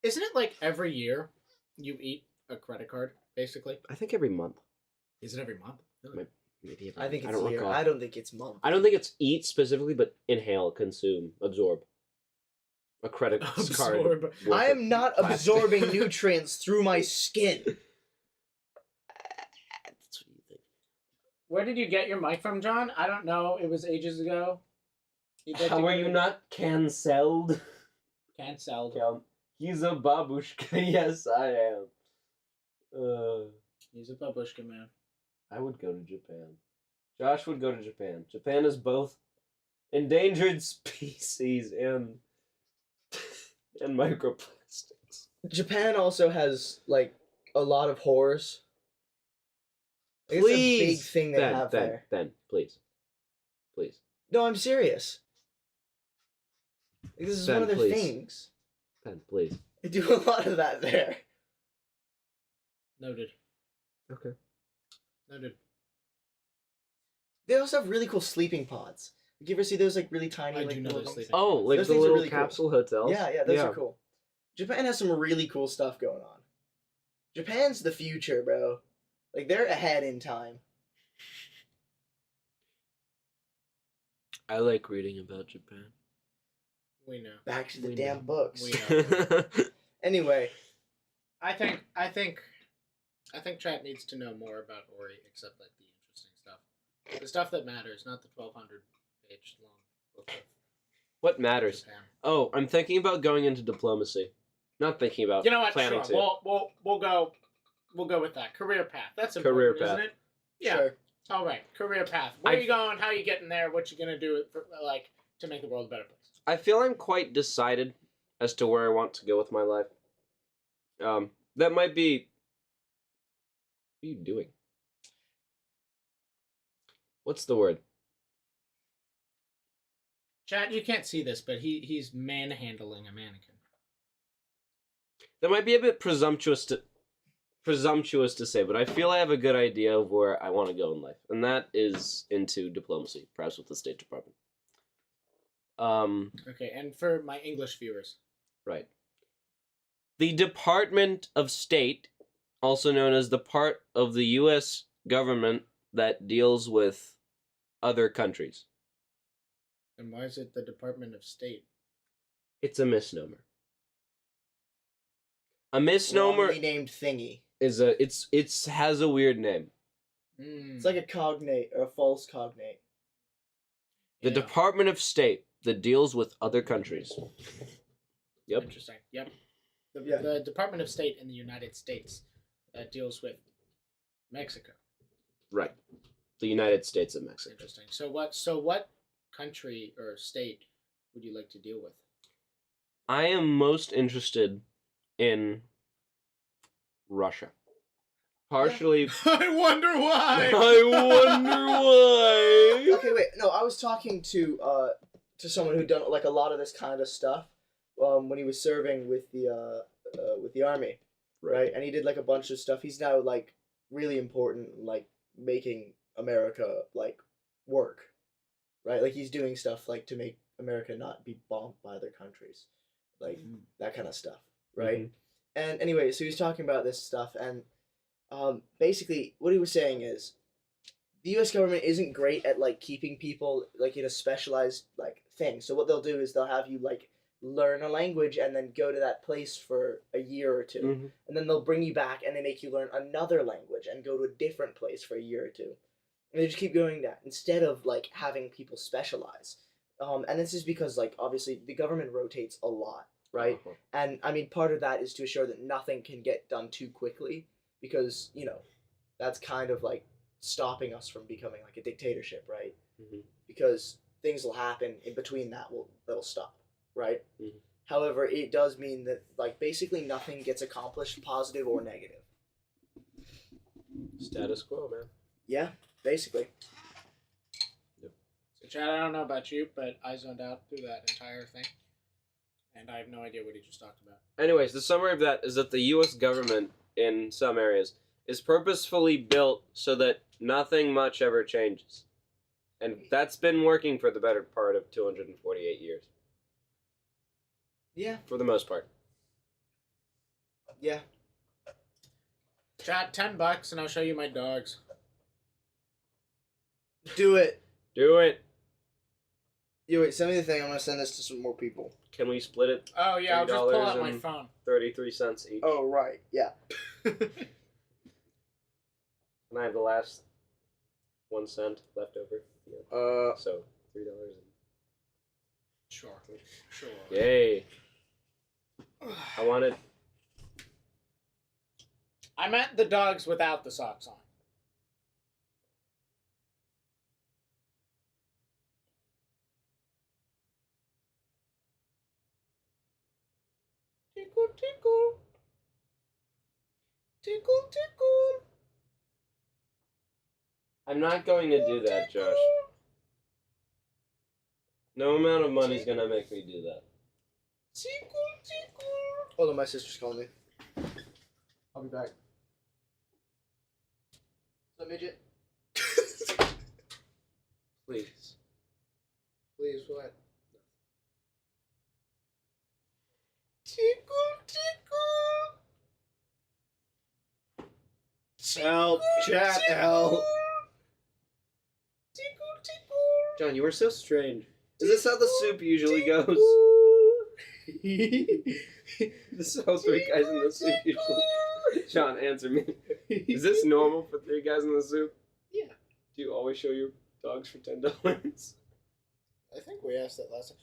S2: Isn't it like every year you eat a credit card, basically?
S1: I think every month.
S2: Is it every month? Really?
S1: Maybe every
S3: I think
S1: month.
S3: it's
S1: don't
S3: year.
S1: recall.
S3: I don't think it's month.
S1: I don't think it's eat specifically, but inhale, consume, absorb. A credit card.
S2: Absorb.
S1: worth
S3: I
S1: of
S3: am not
S1: plastic.
S3: absorbing nutrients through my skin.
S1: That's what you think.
S2: Where did you get your mic from, John? I don't know. It was ages ago.
S1: How are you not cancelled?
S2: Cancelled.
S1: He's a babushka. Yes, I am.
S2: He's a babushka man.
S1: I would go to Japan. Josh would go to Japan. Japan is both endangered species and microplastics.
S3: Japan also has like a lot of horrors. It's
S1: Please,
S3: a big thing they have there.
S1: Ben, please.
S3: No, I'm serious. Like, this is
S1: Ben,
S3: one of their
S1: please.
S3: things.
S1: Ben, please.
S3: They do a lot of that there.
S2: Noted.
S1: Okay.
S2: Noted.
S3: They also have really cool sleeping pods. You ever see those like really tiny?
S2: I
S3: like,
S2: do know
S3: little
S2: those
S3: things?
S2: sleeping
S1: Oh, like
S3: Those
S1: the
S3: things are
S1: little
S3: really cool.
S1: capsule hotels?
S3: Yeah, those are cool. Japan has some really cool stuff going on. Japan's the future, bro. Like they're ahead in time.
S1: I like reading about Japan.
S2: We know.
S3: Back to the
S1: We
S3: damn
S1: know.
S3: books.
S2: We know.
S3: Anyway,
S2: I think chat needs to know more about Ori, except like the interesting stuff, the stuff that matters, not the 1,200 page long book of
S1: What matters?
S2: Japan.
S1: Oh, I'm thinking about going into diplomacy. Not thinking about
S2: You know what?
S1: planning
S2: Sure.
S1: to.
S2: We'll go with that career path. That's
S1: Career
S2: important, isn't
S1: path.
S2: it? Yeah.
S3: sure.
S2: All right. Career path. Where
S1: I-
S2: are you going? How are you getting there? What you gonna do for, like to make the world a better place?
S1: I feel I'm quite decided as to where I want to go with my life. That might be. What are you doing? What's the word?
S2: Chat, you can't see this, but he's manhandling a mannequin.
S1: That might be a bit presumptuous to say, but I feel I have a good idea of where I want to go in life, and that is into diplomacy, perhaps with the State Department.
S2: Okay, and for my English viewers,
S1: Right. The Department of State, also known as the part of the U.S. government that deals with other countries.
S2: and why is it the Department of State?
S1: It's a misnomer. A misnomer
S3: Wrongly named thingy.
S1: is it's has a weird name.
S3: It's like a cognate or a false cognate.
S1: The Department of State that deals with other countries. Yep.
S2: Interesting. Yep.
S3: Yeah.
S2: The Department of State in the United States that deals with Mexico.
S1: Right. The United States of Mexico.
S2: Interesting. So what country or state would you like to deal with?
S1: I am most interested in Russia. Partially.
S2: I wonder why.
S1: I wonder why.
S3: Okay, wait. No, I was talking to someone who'd done like a lot of this kind of stuff when he was serving with the army, right? And he did like a bunch of stuff. He's now like really important, like making America like work, right? Like he's doing stuff like to make America not be bombed by other countries, like that kind of stuff, right? And anyway, so he was talking about this stuff, and basically what he was saying is the U.S. government isn't great at like keeping people like in a specialized like thing. So what they'll do is they'll have you like learn a language and then go to that place for a year or 2, and then they'll bring you back and they make you learn another language and go to a different place for a year or 2, and they just keep doing that instead of like having people specialize. And this is because like obviously the government rotates a lot, right? And I mean part of that is to assure that nothing can get done too quickly because that's kind of like stopping us from becoming like a dictatorship, right? Because things will happen in between that'll stop, right? However, it does mean that like basically nothing gets accomplished, positive or negative.
S1: Status quo, man.
S3: Yeah, basically.
S2: So, Chad, I don't know about you, but I zoned out through that entire thing, and I have no idea what he just talked about.
S1: Anyways, the summary of that is that the U.S. government, in some areas, is purposefully built so that nothing much ever changes. And that's been working for the better part of 248 years.
S3: Yeah.
S1: For the most part.
S3: Yeah.
S2: Chad, $10 and I'll show you my dogs.
S3: Do it.
S1: Do it.
S3: You wait, send me the thing. I'm gonna send this to some more people.
S1: Can we split it?
S2: Oh yeah, I'll just pull out my
S1: $3
S2: phone.
S1: 33 cents each.
S3: Oh right, yeah.
S1: And I have the last 1 cent left over. So $3.
S2: Sure.
S1: Yay. I wanted.
S2: I meant the dogs without the socks on. Tickle, tickle. Tickle, tickle.
S1: I'm not going to do that, Josh. No amount of money's gonna make me do that.
S2: Tickle, tickle.
S3: Hold on, my sister's calling me. I'll be back. So midget.
S1: Please.
S2: Please, what? Tickle, tickle.
S3: Help, chat, help.
S2: Tickle, tickle.
S1: John, you were so strange. Is this how the soup usually goes? This is how 3 guys in the soup usually. John, answer me. Is this normal for 3 guys in the soup?
S2: Yeah.
S1: Do you always show your dogs for $10?
S2: I think we asked that last time.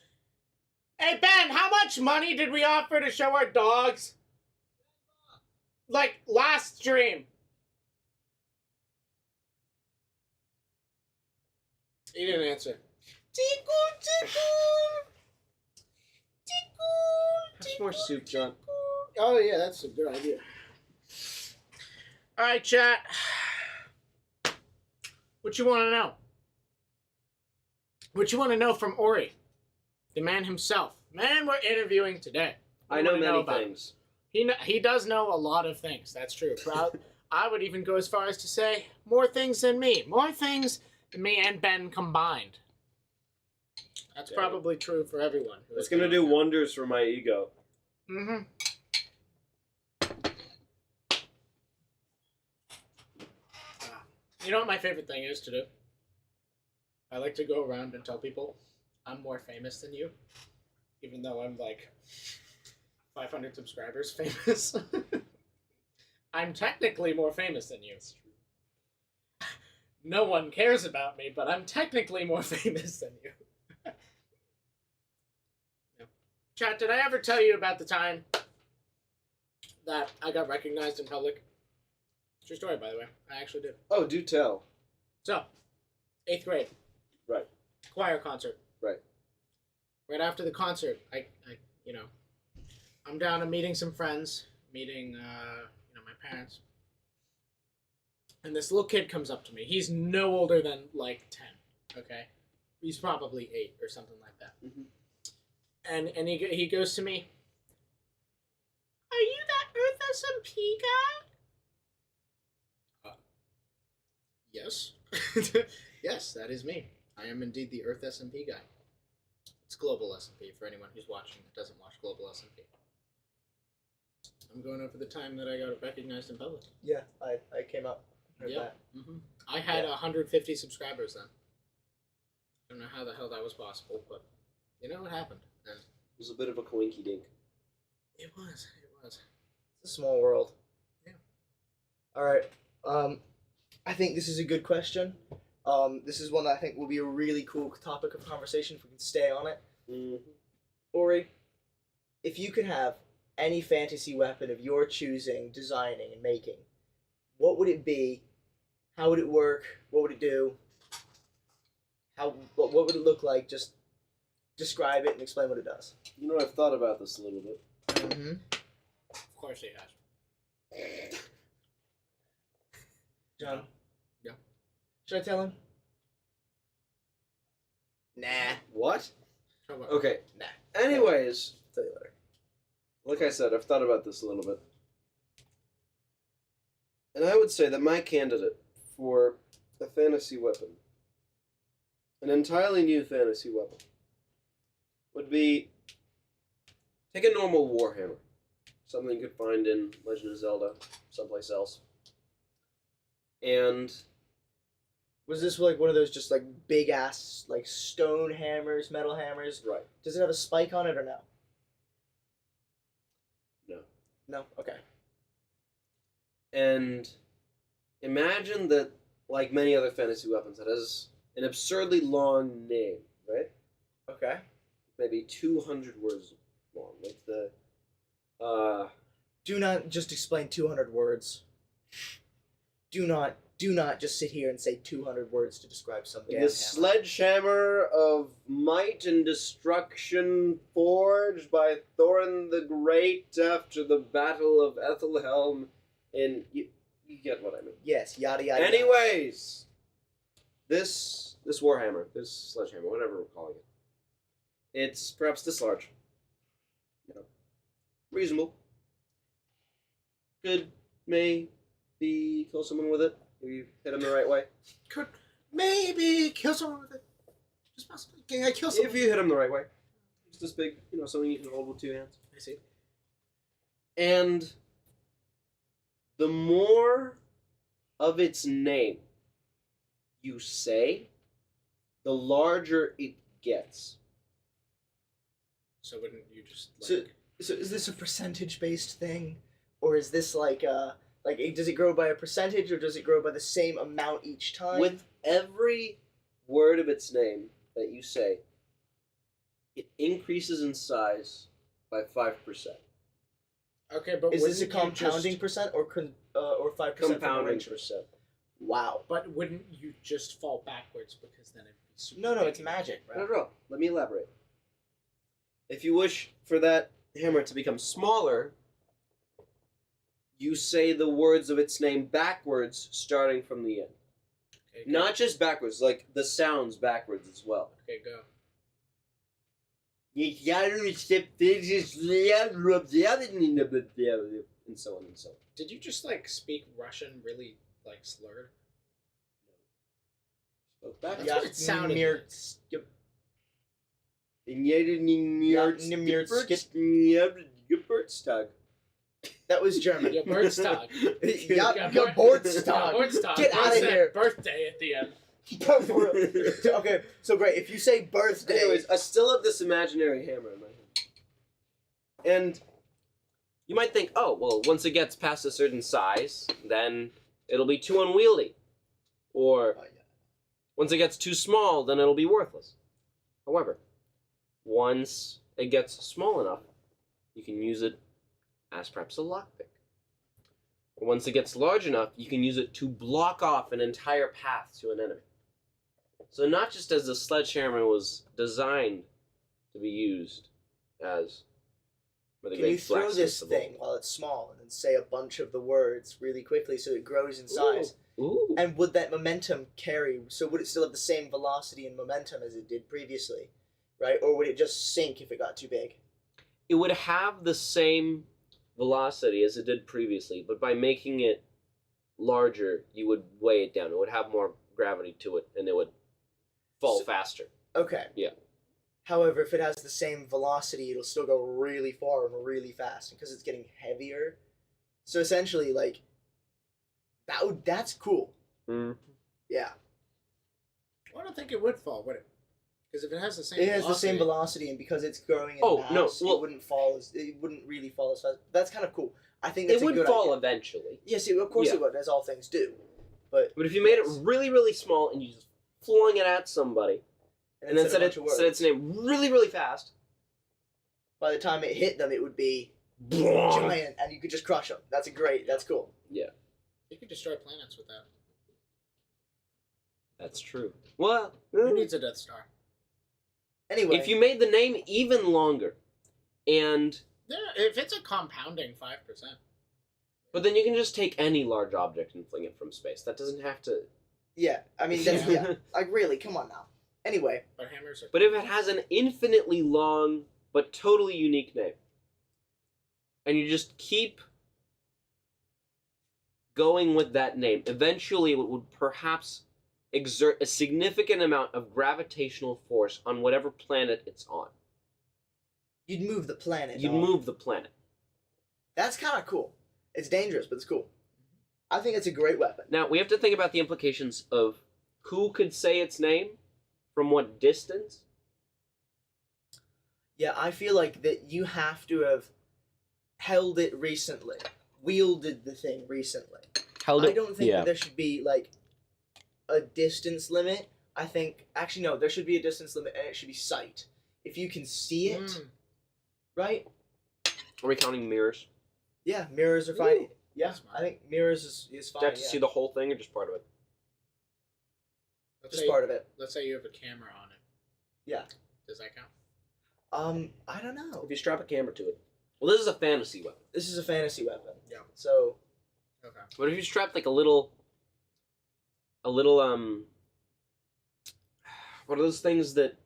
S2: Hey, Ben, how much money did we offer to show our dogs? Like, last stream. He didn't answer. Tickle, tickle. Tickle,
S1: Have some more soup, John.
S2: Oh, yeah, that's a good idea. All right, chat. What you want to know? What you want to know from Ori, the man himself, man we're interviewing today?
S1: I know many things.
S2: He does know a lot of things. That's true. I would even go as far as to say more things than me. More things than me and Ben combined. That's probably true for everyone.
S1: It's gonna do wonders for my ego.
S2: Mm-hmm. You know what my favorite thing is to do? I like to go around and tell people I'm more famous than you, even though I'm like 500 subscribers famous. I'm technically more famous than you. No one cares about me, but I'm technically more famous than you. Chat, did I ever tell you about the time that I got recognized in public? True story, by the way. I actually did.
S1: Oh, do tell.
S2: So, 8th grade.
S1: Right.
S2: Choir concert.
S1: Right.
S2: Right after the concert, I'm down and meeting some friends, meeting, my parents. And this little kid comes up to me. He's no older than, 10, okay? He's probably 8 or something like that.
S1: Mm-hmm.
S2: And he goes to me, "Are you that Earth SMP guy?" Yes. Yes, that is me. I am indeed the Earth SMP guy. It's Global S&P for anyone who's watching that doesn't watch Global S&P. I'm going over the time that I got recognized in public.
S3: Yeah, I came up. Heard
S2: Yeah.
S3: that.
S2: I had
S3: Yeah.
S2: 150 subscribers then. I don't know how the hell that was possible, but you know what happened. And
S1: It was a bit of a coinky dink.
S2: it was.
S3: It's a small world.
S2: Yeah.
S3: All right. I think this is a good question. This is one that I think will be a really cool topic of conversation if we can stay on it.
S1: Mm-hmm.
S3: Ori, if you could have any fantasy weapon of your choosing, designing, and making, what would it be? How would it work? What would it do? What would it look like? Just describe it and explain what it does.
S1: You know, I've thought about this a little bit.
S3: Mm-hmm.
S2: Of course he has.
S3: John?
S2: Yeah.
S3: Should I tell him? Nah.
S1: What?
S2: How about-
S1: Okay.
S3: Nah.
S1: Anyways,
S3: Tell you later.
S1: like I said, I've thought about this a little bit. And I would say that my candidate for a fantasy weapon, an entirely new fantasy weapon, would be take a normal warhammer, something you could find in Legend of Zelda, someplace else, and
S3: Was this like one of those just like big ass like stone hammers, metal hammers?
S1: right,
S3: Does it have a spike on it or no?
S1: no,
S3: No. Okay.
S1: and imagine that, like many other fantasy weapons, it has an absurdly long name, right?
S3: Okay.
S1: Maybe 200 words long, like the
S3: Do not just explain 200 words. Do not just sit here and say 200 words to describe something.
S1: the sledgehammer of might and destruction forged by Thorin the Great after the Battle of Ethelhelm. And you get what I mean.
S3: Yes. Yada yada. yada.
S1: Anyways, this warhammer, this sledgehammer, whatever we're calling it, it's perhaps this large. You know, reasonable. Could maybe kill someone with it if you hit him the right way.
S2: Could maybe kill someone with it. Just possibly. Can I kill someone?
S1: If you hit him the right way. It's this big, something you can hold with two hands.
S2: I see.
S1: And the more of its name you say, the larger it gets.
S2: So wouldn't you just
S3: So- So is this a percentage based thing, or is this like does it grow by a percentage or does it grow by the same amount each time?
S1: With every word of its name that you say, it increases in size by 5%.
S2: Okay, but
S3: is this a
S2: wouldn't you
S3: compounding
S2: just-
S3: percent or 5%
S1: Compounding percent.
S3: Wow.
S2: But wouldn't you just fall backwards because then it'd be super
S3: No,
S2: big
S3: it's magic, right?
S1: No. Let me elaborate. If you wish for that hammer to become smaller, you say the words of its name backwards, starting from the end.
S2: Okay, go.
S1: Not just backwards, like the sounds backwards as well.
S2: Okay, go.
S1: And so on and so on.
S2: Did you just like speak Russian really like slurred?
S1: Spoke back.
S2: That's what it sounded
S3: Mir-
S2: like.
S3: skip-
S1: Geburtstag.
S3: That was German.
S2: Yeah, Birdstag.
S3: Yeah, Geburtstag.
S2: Birdstag.
S3: Get outta
S2: What's that
S3: here.
S2: Birthday at the end.
S3: Okay, so great. If you say birthday,
S1: Anyways, I still have this imaginary hammer in my hand. And you might think, oh, well, once it gets past a certain size, then it'll be too unwieldy. Or
S3: Oh, yeah.
S1: once it gets too small, then it'll be worthless. However, once it gets small enough, you can use it as perhaps a lockpick. Or once it gets large enough, you can use it to block off an entire path to an enemy. So not just as the sledgehammer was designed to be used as for the
S3: Can you
S1: great
S3: throw
S1: blacksmiths
S3: this
S1: of old.
S3: thing while it's small and then say a bunch of the words really quickly so it grows in size?
S1: Ooh.
S3: And would that momentum carry? So would it still have the same velocity and momentum as it did previously, right? Or would it just sink if it got too big?
S1: It would have the same velocity as it did previously, but by making it larger, you would weigh it down. It would have more gravity to it, and it would fall
S3: So-
S1: faster.
S3: Okay.
S1: Yeah.
S3: However, if it has the same velocity, it'll still go really far and really fast because it's getting heavier. So essentially, like that's cool.
S1: Mm.
S3: Yeah,
S2: I don't think it would fall, would it? Because if it has the same
S3: it has the
S2: velocity,
S3: same velocity, and because it's growing in
S1: Oh,
S3: mass,
S1: no, well-
S3: it wouldn't really fall as fast. That's kind of cool. I think that's
S1: It
S3: a
S1: would
S3: good
S1: fall
S3: idea.
S1: eventually.
S3: Yes, of course
S1: Yeah.
S3: it would, as all things do. But
S1: But if you made
S3: yes.
S1: it really, really small and you just flung it at somebody, and then
S3: said a bunch of
S1: said its
S3: words,
S1: name really, really fast,
S3: by the time it hit them, it would be
S1: giant.
S3: giant, and you could just crush them. That's cool.
S2: you could destroy planets with that.
S1: That's true. Well,
S2: Who needs a Death Star?
S3: Anyway,
S1: if you made the name even longer, and
S2: Yeah, if it's a compounding 5%.
S1: but then you can just take any large object and fling it from space. That doesn't have to.
S3: yeah, I mean, that's, yeah, like really, come on now. Anyway,
S2: But hammers are.
S1: But if it has an infinitely long but totally unique name, and you just keep going with that name, eventually it would perhaps exert a significant amount of gravitational force on whatever planet it's on.
S3: you'd move the planet.
S1: You'd
S3: dog.
S1: move the planet.
S3: That's kind of cool. It's dangerous, but it's cool. I think it's a great weapon.
S1: Now, we have to think about the implications of who could say its name, from what distance.
S3: Yeah, I feel like that you have to have held it recently, wielded the thing recently.
S1: Held
S3: I don't think that there should be like a distance limit. I think actually no, there should be a distance limit, and it should be sight. If you can see it, right?
S1: Are we counting mirrors?
S3: Yeah, mirrors are fine.
S2: Ooh,
S3: Yeah,
S2: that's smart.
S3: I think mirrors is
S1: Do
S3: fine.
S1: you have to
S3: yeah.
S1: see the whole thing or just part of it?
S2: Let's
S3: Just
S2: say,
S3: part of it.
S2: let's say you have a camera on it.
S3: Yeah.
S2: Does that count?
S3: I don't know.
S1: If you strap a camera to it. Well, this is a fantasy weapon.
S3: This is a fantasy weapon.
S2: Yeah.
S3: So
S2: Okay.
S1: But if you strap like a little, what are those things that,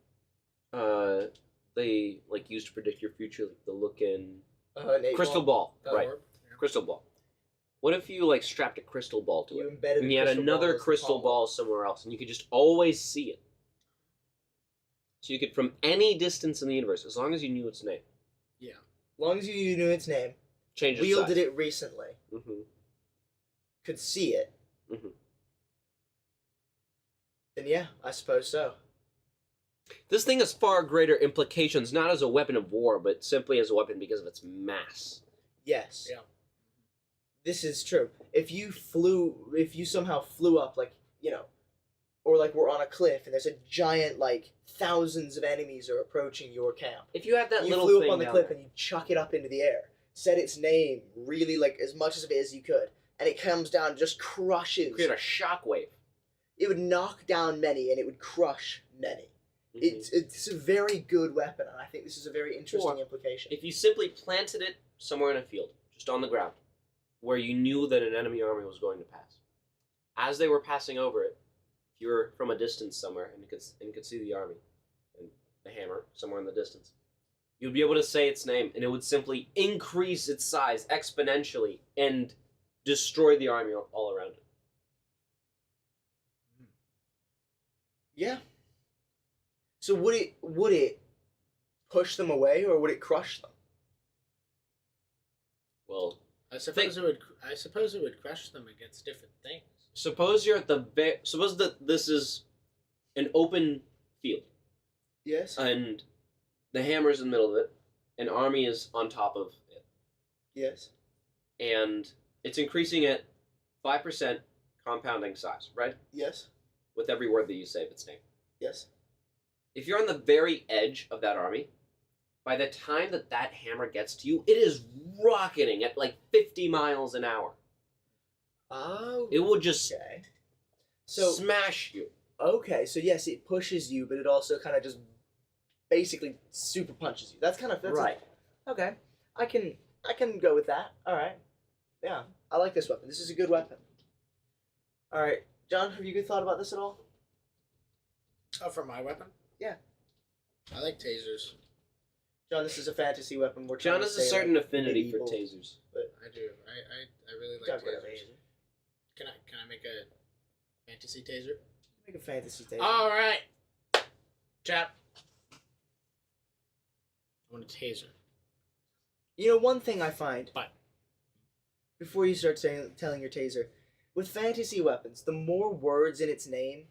S1: they like use to predict your future, like the look in
S3: an eight
S1: crystal ball,
S2: The
S1: right?
S2: orb? Yeah.
S1: Crystal ball. What if you like strapped a crystal ball to
S3: You
S1: it,
S3: embedded.
S1: and you had another crystal ball somewhere else, and you could just always see it? So you could, from any distance in the universe, as long as you knew its name,
S2: Yeah.
S3: As long as you knew its name,
S1: change its
S3: wielded
S1: size.
S3: it recently,
S1: Mm-hmm.
S3: could see it,
S1: Mhm.
S3: then yeah, I suppose so.
S1: This thing has far greater implications, not as a weapon of war, but simply as a weapon because of its mass.
S3: Yes.
S2: Yeah.
S3: This is true. If you somehow flew up, like, or like we're on a cliff and there's a giant, like, thousands of enemies are approaching your camp.
S1: If you have that
S3: You
S1: little
S3: flew
S1: thing
S3: up on the
S1: down
S3: cliff
S1: there,
S3: and you chuck it up into the air, said its name really, like, as much of it as you could, and it comes down and just crushes.
S1: create a shockwave.
S3: It would knock down many and it would crush many.
S1: Mhm.
S3: It's a very good weapon, and I think this is a very interesting
S1: Or
S3: implication.
S1: If you simply planted it somewhere in a field, just on the ground, where you knew that an enemy army was going to pass, as they were passing over it, if you were from a distance somewhere and you could see the army and the hammer somewhere in the distance, you'd be able to say its name, and it would simply increase its size exponentially and destroy the army all around it.
S3: Yeah. So would it push them away or would it crush them?
S1: Well,
S2: I suppose it would crush them against different things.
S1: suppose you're at suppose that this is an open field,
S3: Yes.
S1: and the hammer's in the middle of it, an army is on top of it,
S3: Yes.
S1: and it's increasing at 5% compounding size, right?
S3: Yes.
S1: With every word that you say of its name.
S3: Yes.
S1: If you're on the very edge of that army, by the time that hammer gets to you, it is rocketing at like 50 miles an hour.
S3: Oh.
S1: It will just
S3: Okay. So
S1: smash you.
S3: okay, so yes, it pushes you, but it also kind of just basically super punches you. That's
S1: Right.
S3: okay. I can go with that. All right. Yeah, I like this weapon. This is a good weapon. All right, John, have you thought about this at all?
S2: Oh, for my weapon?
S3: Yeah.
S2: I like tasers.
S3: John, this is a fantasy weapon. We're
S1: John
S3: trying to
S1: has a
S3: say,
S1: certain
S3: like,
S1: affinity
S3: medieval.
S1: for tasers.
S2: I do. I really like
S3: Talk about
S2: tasers.
S3: taser.
S2: Can I make a fantasy taser?
S3: Make a fantasy taser.
S2: All right, chap. I want a taser.
S3: You know, one thing I find
S2: But
S3: before you start telling your taser, with fantasy weapons, the more words in its name,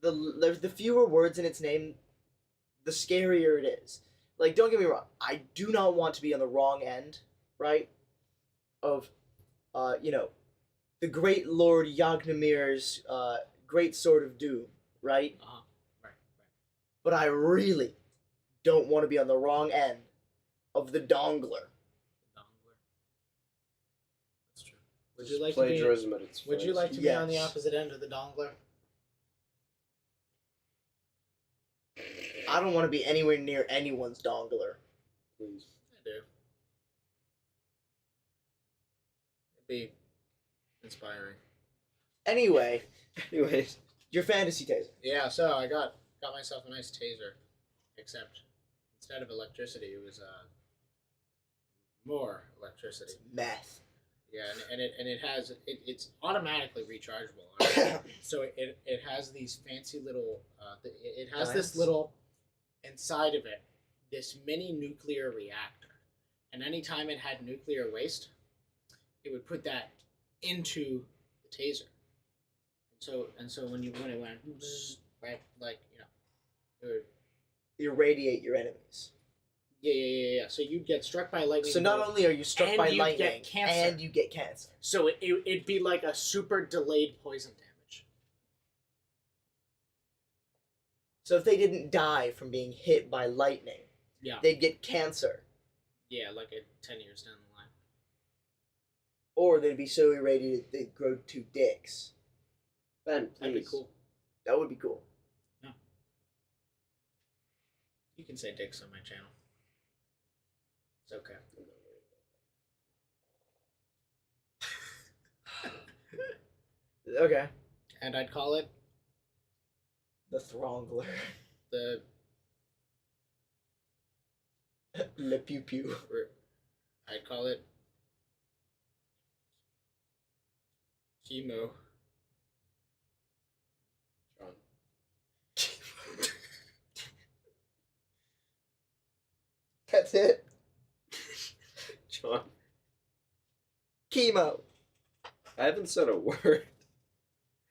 S3: the fewer words in its name, the scarier it is. Like, don't get me wrong, I do not want to be on the wrong end, right? Of, the great Lord Yagnamir's great sword of doom, right?
S2: right.
S3: But I really don't want to be on the wrong end of the dongler.
S2: Dongler. That's true. Would you like to
S1: plagiarism at its
S2: be? Would you
S1: finest.
S2: like to be on the
S3: Yes.
S2: opposite end of the dongler?
S3: I don't want to be anywhere near anyone's dongler.
S1: Please.
S2: I do. It'd be inspiring.
S3: Anyway,
S1: Anyways,
S3: your fantasy taser.
S2: Yeah, so I got myself a nice taser, except instead of electricity, it was more electricity.
S3: Meth.
S2: Yeah, and it's automatically rechargeable. So it has these fancy little it has this
S3: Dials?
S2: little inside of it this mini nuclear reactor, and anytime it had nuclear waste, it would put that into the taser. And so when it went bzzz, right, like it would
S3: Irradiate your enemies.
S2: yeah. So you'd get struck by lightning.
S3: So not
S2: bolt,
S3: only are you struck
S2: and
S3: by
S2: you
S3: lightning,
S2: get cancer.
S3: and you get cancer.
S2: So it'd be like a super delayed poison damage.
S3: So if they didn't die from being hit by lightning,
S2: Yeah.
S3: they'd get cancer.
S2: Yeah, like 10 years down the line.
S3: Or they'd be so irradiated they'd grow 2 dicks.
S1: Ben,
S2: That'd be
S1: please.
S2: cool.
S3: That would be cool.
S2: You can say dicks on my channel. It's okay.
S3: Okay.
S2: And I'd call it
S3: The Throngler.
S2: the
S3: Le Pew Pew.
S2: I'd call it chemo.
S1: John.
S3: That's it.
S1: John.
S3: Chemo.
S1: I haven't said a word.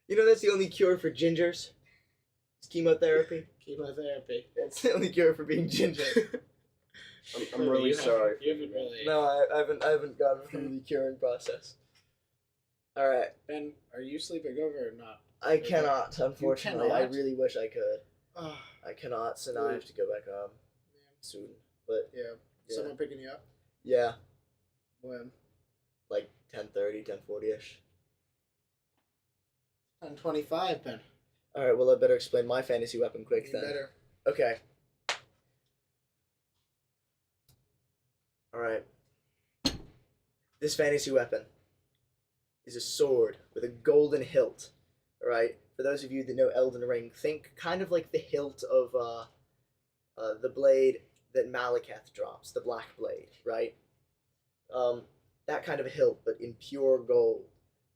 S3: You know that's the only cure for gingers? It's chemotherapy.
S2: Chemotherapy.
S3: That's the only cure for being ginger.
S1: I'm really
S2: You
S1: sorry.
S2: You haven't really.
S3: No, I haven't gone through the curing process. Alright.
S2: Ben, are you sleeping over or not?
S3: I cannot, unfortunately. I
S2: cannot?
S3: really wish I could.
S2: Oh,
S3: I cannot, so now I have to go back home soon. But
S2: yeah.
S3: Yeah.
S2: Someone picking you up?
S3: yeah,
S2: When?
S3: like 10:30, 10:40ish.
S2: 10:25, Ben.
S3: Alright, well I better explain my fantasy weapon quick
S2: You
S3: then.
S2: better.
S3: Okay. Alright. This fantasy weapon is a sword with a golden hilt. Alright? For those of you that know Elden Ring, think kind of like the hilt of the blade that Malekith drops, the black blade, right? That kind of a hilt, but in pure gold,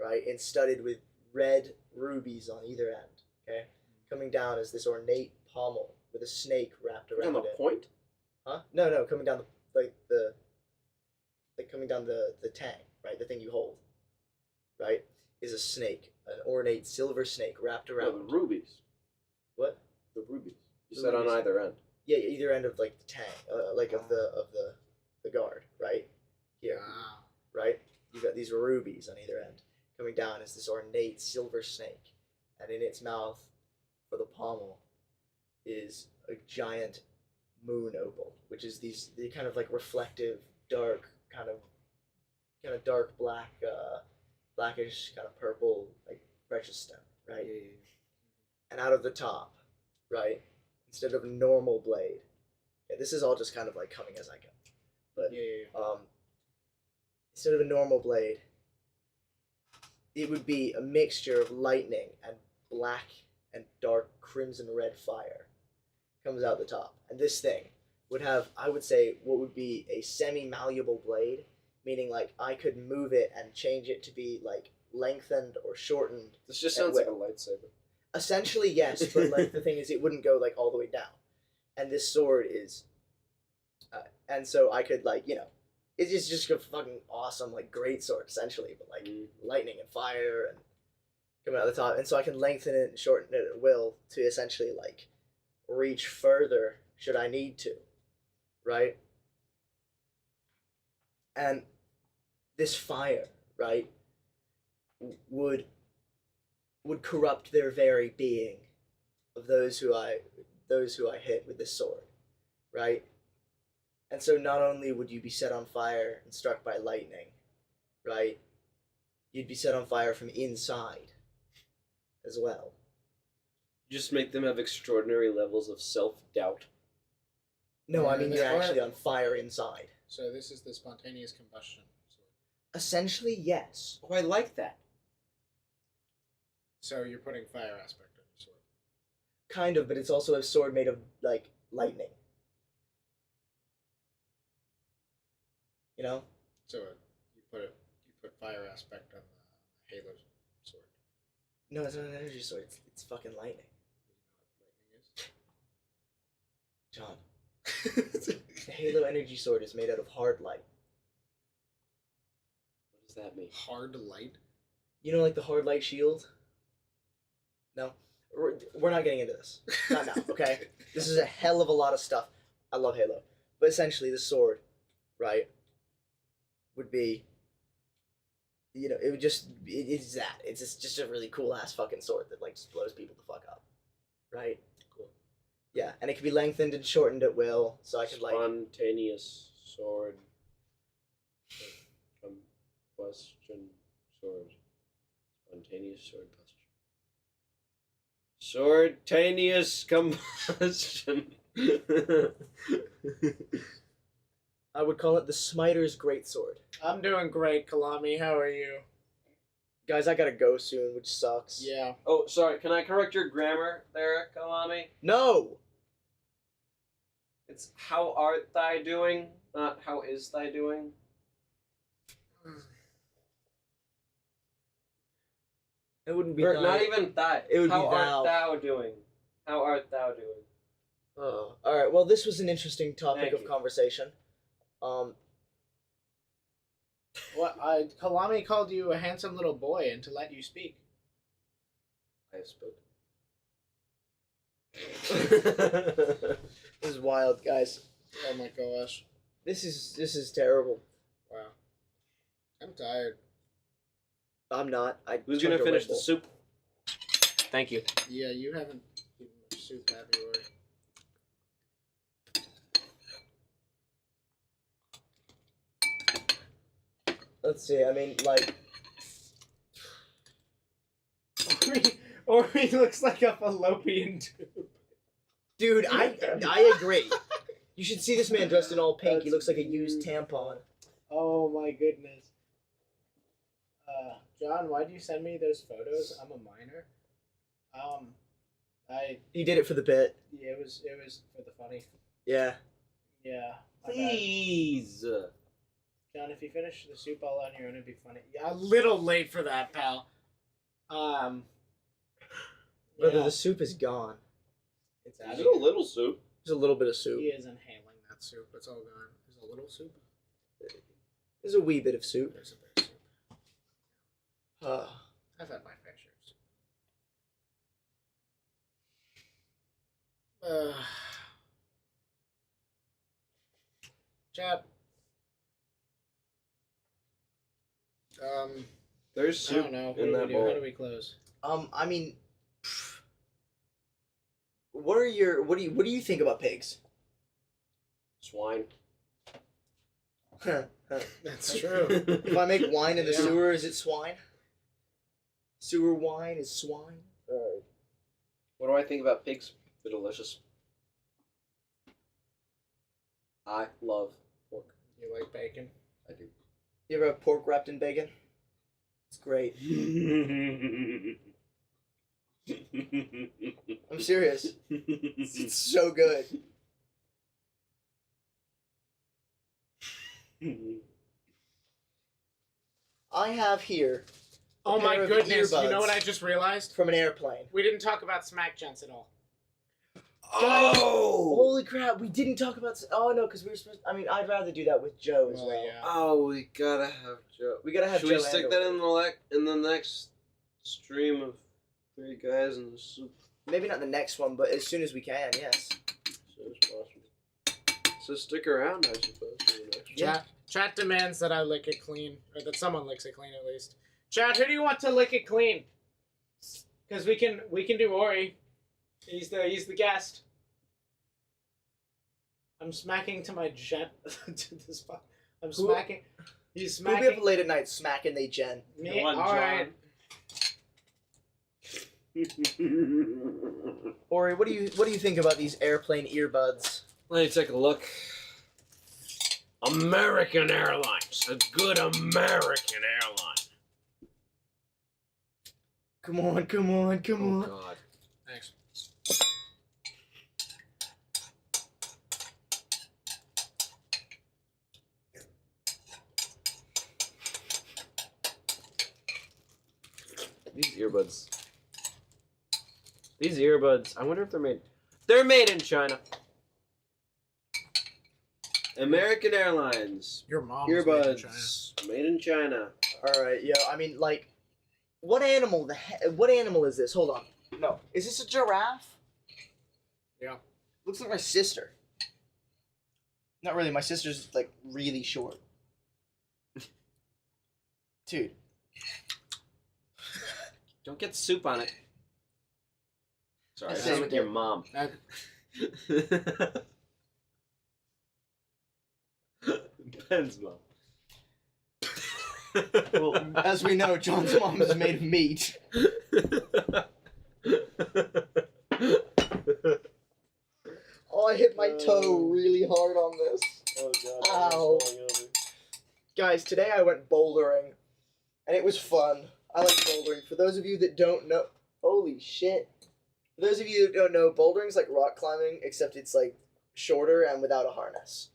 S3: right? And studded with red rubies on either end, okay? Coming down as this ornate pommel with a snake wrapped
S1: On
S3: around
S1: the
S3: it.
S1: point?
S3: Huh? No, coming down the coming down the tang, right? The thing you hold, right? Is a snake, an ornate silver snake wrapped
S1: No,
S3: around.
S1: the rubies.
S3: What?
S1: The rubies. You
S3: The
S1: said on
S3: rubies.
S1: either end.
S3: Yeah, either end of like the tang, like of the guard, right? Here,
S2: Wow.
S3: right? You got these rubies on either end. Coming down is this ornate silver snake, and in its mouth, for the pommel, is a giant moon opal, which is the kind of like reflective, dark, kind of dark black, blackish, kind of purple, like precious stone, right? And out of the top, right, instead of a normal blade, yeah, this is all just kind of like coming as I go, but
S2: Yeah.
S3: instead of a normal blade, it would be a mixture of lightning and black and dark crimson red fire comes out the top. And this thing would have, I would say, what would be a semi-malleable blade, meaning like I could move it and change it to be like lengthened or shortened.
S1: This just
S3: And
S1: sounds like a lightsaber.
S3: Essentially, yes, but like the thing is, it wouldn't go like all the way down. And this sword is And so I could like it's just a fucking awesome like great sword essentially, but like lightning and fire and coming out the top, and so I can lengthen it and shorten it at will to essentially like reach further should I need to, right? And this fire, right, would corrupt their very being of those who I hit with this sword, right? And so not only would you be set on fire and struck by lightning, right? You'd be set on fire from inside as well.
S1: Just make them have extraordinary levels of self-doubt.
S3: No, I mean you're
S2: Yeah.
S3: actually on fire inside.
S2: So this is the spontaneous combustion sword.
S3: Essentially, yes.
S1: Oh, I like that.
S2: So you're putting fire aspect on your sword.
S3: Kind of, but it's also a sword made of like lightning. You know?
S2: So you put fire aspect on the Halo sword.
S3: No, it's not an energy sword. It's fucking lightning.
S2: You know what lightning
S3: John. The Halo energy sword is made out of hard light.
S1: What does that mean?
S2: is? Hard light.
S3: You know, like the hard light shield? No? We're not getting into this. Not now, okay? This is a hell of a lot of stuff. I love Halo. But essentially, the sword, right, would be, it would just, it's that. It's just a really cool ass fucking sword that, like, just blows people the fuck up. Right?
S2: Cool.
S3: Yeah, and it could be lengthened and shortened at will, so I could, like,
S1: Spontaneous sword. Combustion sword. Spontaneous sword combustion. Swordtaneous combustion.
S3: I would call it the Smiter's Greatsword.
S2: I'm doing great, Kalami. How are you?
S3: Guys, I gotta go soon, which sucks.
S2: Yeah.
S1: Oh, sorry. Can I correct your grammar there, Kalami?
S3: No!
S1: It's how art thy doing, not how is thy doing.
S3: It wouldn't be
S1: Or
S3: thy-
S1: not even thy.
S3: It would
S1: how
S3: be thou.
S1: art thou doing? How art thou doing?
S3: Oh, all right. Well, this was an interesting topic
S1: Thank
S3: of
S1: you.
S3: conversation.
S2: What? Kalami called you a handsome little boy and to let you speak.
S1: I spoke.
S3: This is wild, guys.
S2: Oh my gosh.
S3: This is terrible.
S2: Wow. I'm tired.
S3: I'm not.
S1: Who's
S3: chugged
S1: gonna
S3: a
S1: finish
S3: Red
S1: the
S3: Bull.
S1: soup? Thank you.
S2: Yeah, you haven't eaten much soup, have you?
S3: Let's see. I mean, like,
S2: Ori looks like a fallopian tube.
S3: dude, I agree. You should see this man dressed in all pink. He
S2: That's
S3: looks like a used tampon.
S2: Oh my goodness. John, why do you send me those photos? I'm a minor.
S3: He did it for the bit.
S2: Yeah, it was for the funny.
S3: Yeah.
S2: Yeah. my bad.
S1: Please.
S2: John, if you finish the soup all on your own, it'd be funny. Yeah, a little late for that, pal.
S3: Brother,
S2: yeah,
S3: the soup is gone.
S2: it's out
S1: Is
S2: of
S1: it a
S2: here.
S1: little soup?
S3: There's a little bit of soup.
S2: He is inhaling that soup. It's all gone. There's a little soup.
S3: There's a wee bit of soup.
S2: There's a bit of soup. I've had my fair share of soup. Chat.
S1: There's
S2: I
S1: soup
S2: don't know. What
S1: in
S2: do
S1: that
S2: we do? How
S1: bowl.
S2: do we close?
S3: I mean, what do you think about pigs?
S1: Swine.
S2: That's true.
S3: If I make wine in the
S2: Yeah.
S3: sewer, is it swine? Sewer wine is swine.
S1: What do I think about pigs? They're delicious. I love pork.
S2: You like bacon?
S1: I do.
S3: You ever have pork wrapped in bacon? It's great. I'm serious. It's so good. I have here a
S2: Oh my
S3: pair of
S2: goodness! You know
S3: earbuds
S2: what I just realized?
S3: from an airplane.
S2: We didn't talk about smack gents at all.
S1: Oh!
S3: Holy crap! We didn't talk about. Oh no, because we were supposed. I mean, I'd rather do that with Joe as
S2: Well,
S3: well.
S2: yeah.
S1: Oh, we gotta have Joe.
S3: We gotta have
S1: Should
S3: Joe.
S1: we stick
S3: and
S1: that
S3: Ori.
S1: in the next stream of 3 guys in the soup?
S3: Maybe not the next one, but as soon as we can. Yes.
S1: As soon as possible. So stick around, I suppose, for the next
S3: Yeah.
S2: Chat demands that I lick it clean, or that someone licks it clean at least. Chat, who do you want to lick it clean? Because we can do Ori. He's the guest. I'm smacking to my jet to the spot. I'm
S3: Who-
S2: smacking. He's
S3: We'll be
S2: smacking
S3: up late at night smacking they gen.
S2: me.
S1: Come on,
S2: All right.
S3: Ori, what do you think about these airplane earbuds?
S1: Let me take a look. American Airlines. A good American airline.
S3: Come on, come on, come
S1: Oh,
S3: on.
S1: God.
S2: Thanks.
S1: These earbuds, I wonder if they're made. They're made in China. American Airlines.
S2: Your mom was made in China.
S1: Earbuds made in China.
S3: All right, yeah. I mean, like, what animal? What animal is this? Hold on. No, is this a giraffe?
S2: Yeah.
S3: Looks like my sister. Not really. My sister's like really short. Dude.
S1: Don't get soup on it. Sorry, I
S3: Same
S1: sound like your
S3: thing.
S1: mom. Ben's mom.
S3: Well, as we know, John's mom is made of meat. Oh, I hit my toe really hard on this.
S1: Oh God!
S3: Ow. Guys, today I went bouldering, and it was fun. I like bouldering. For those of you that don't know, holy shit. For those of you that don't know, bouldering's like rock climbing, except it's like shorter and without a harness.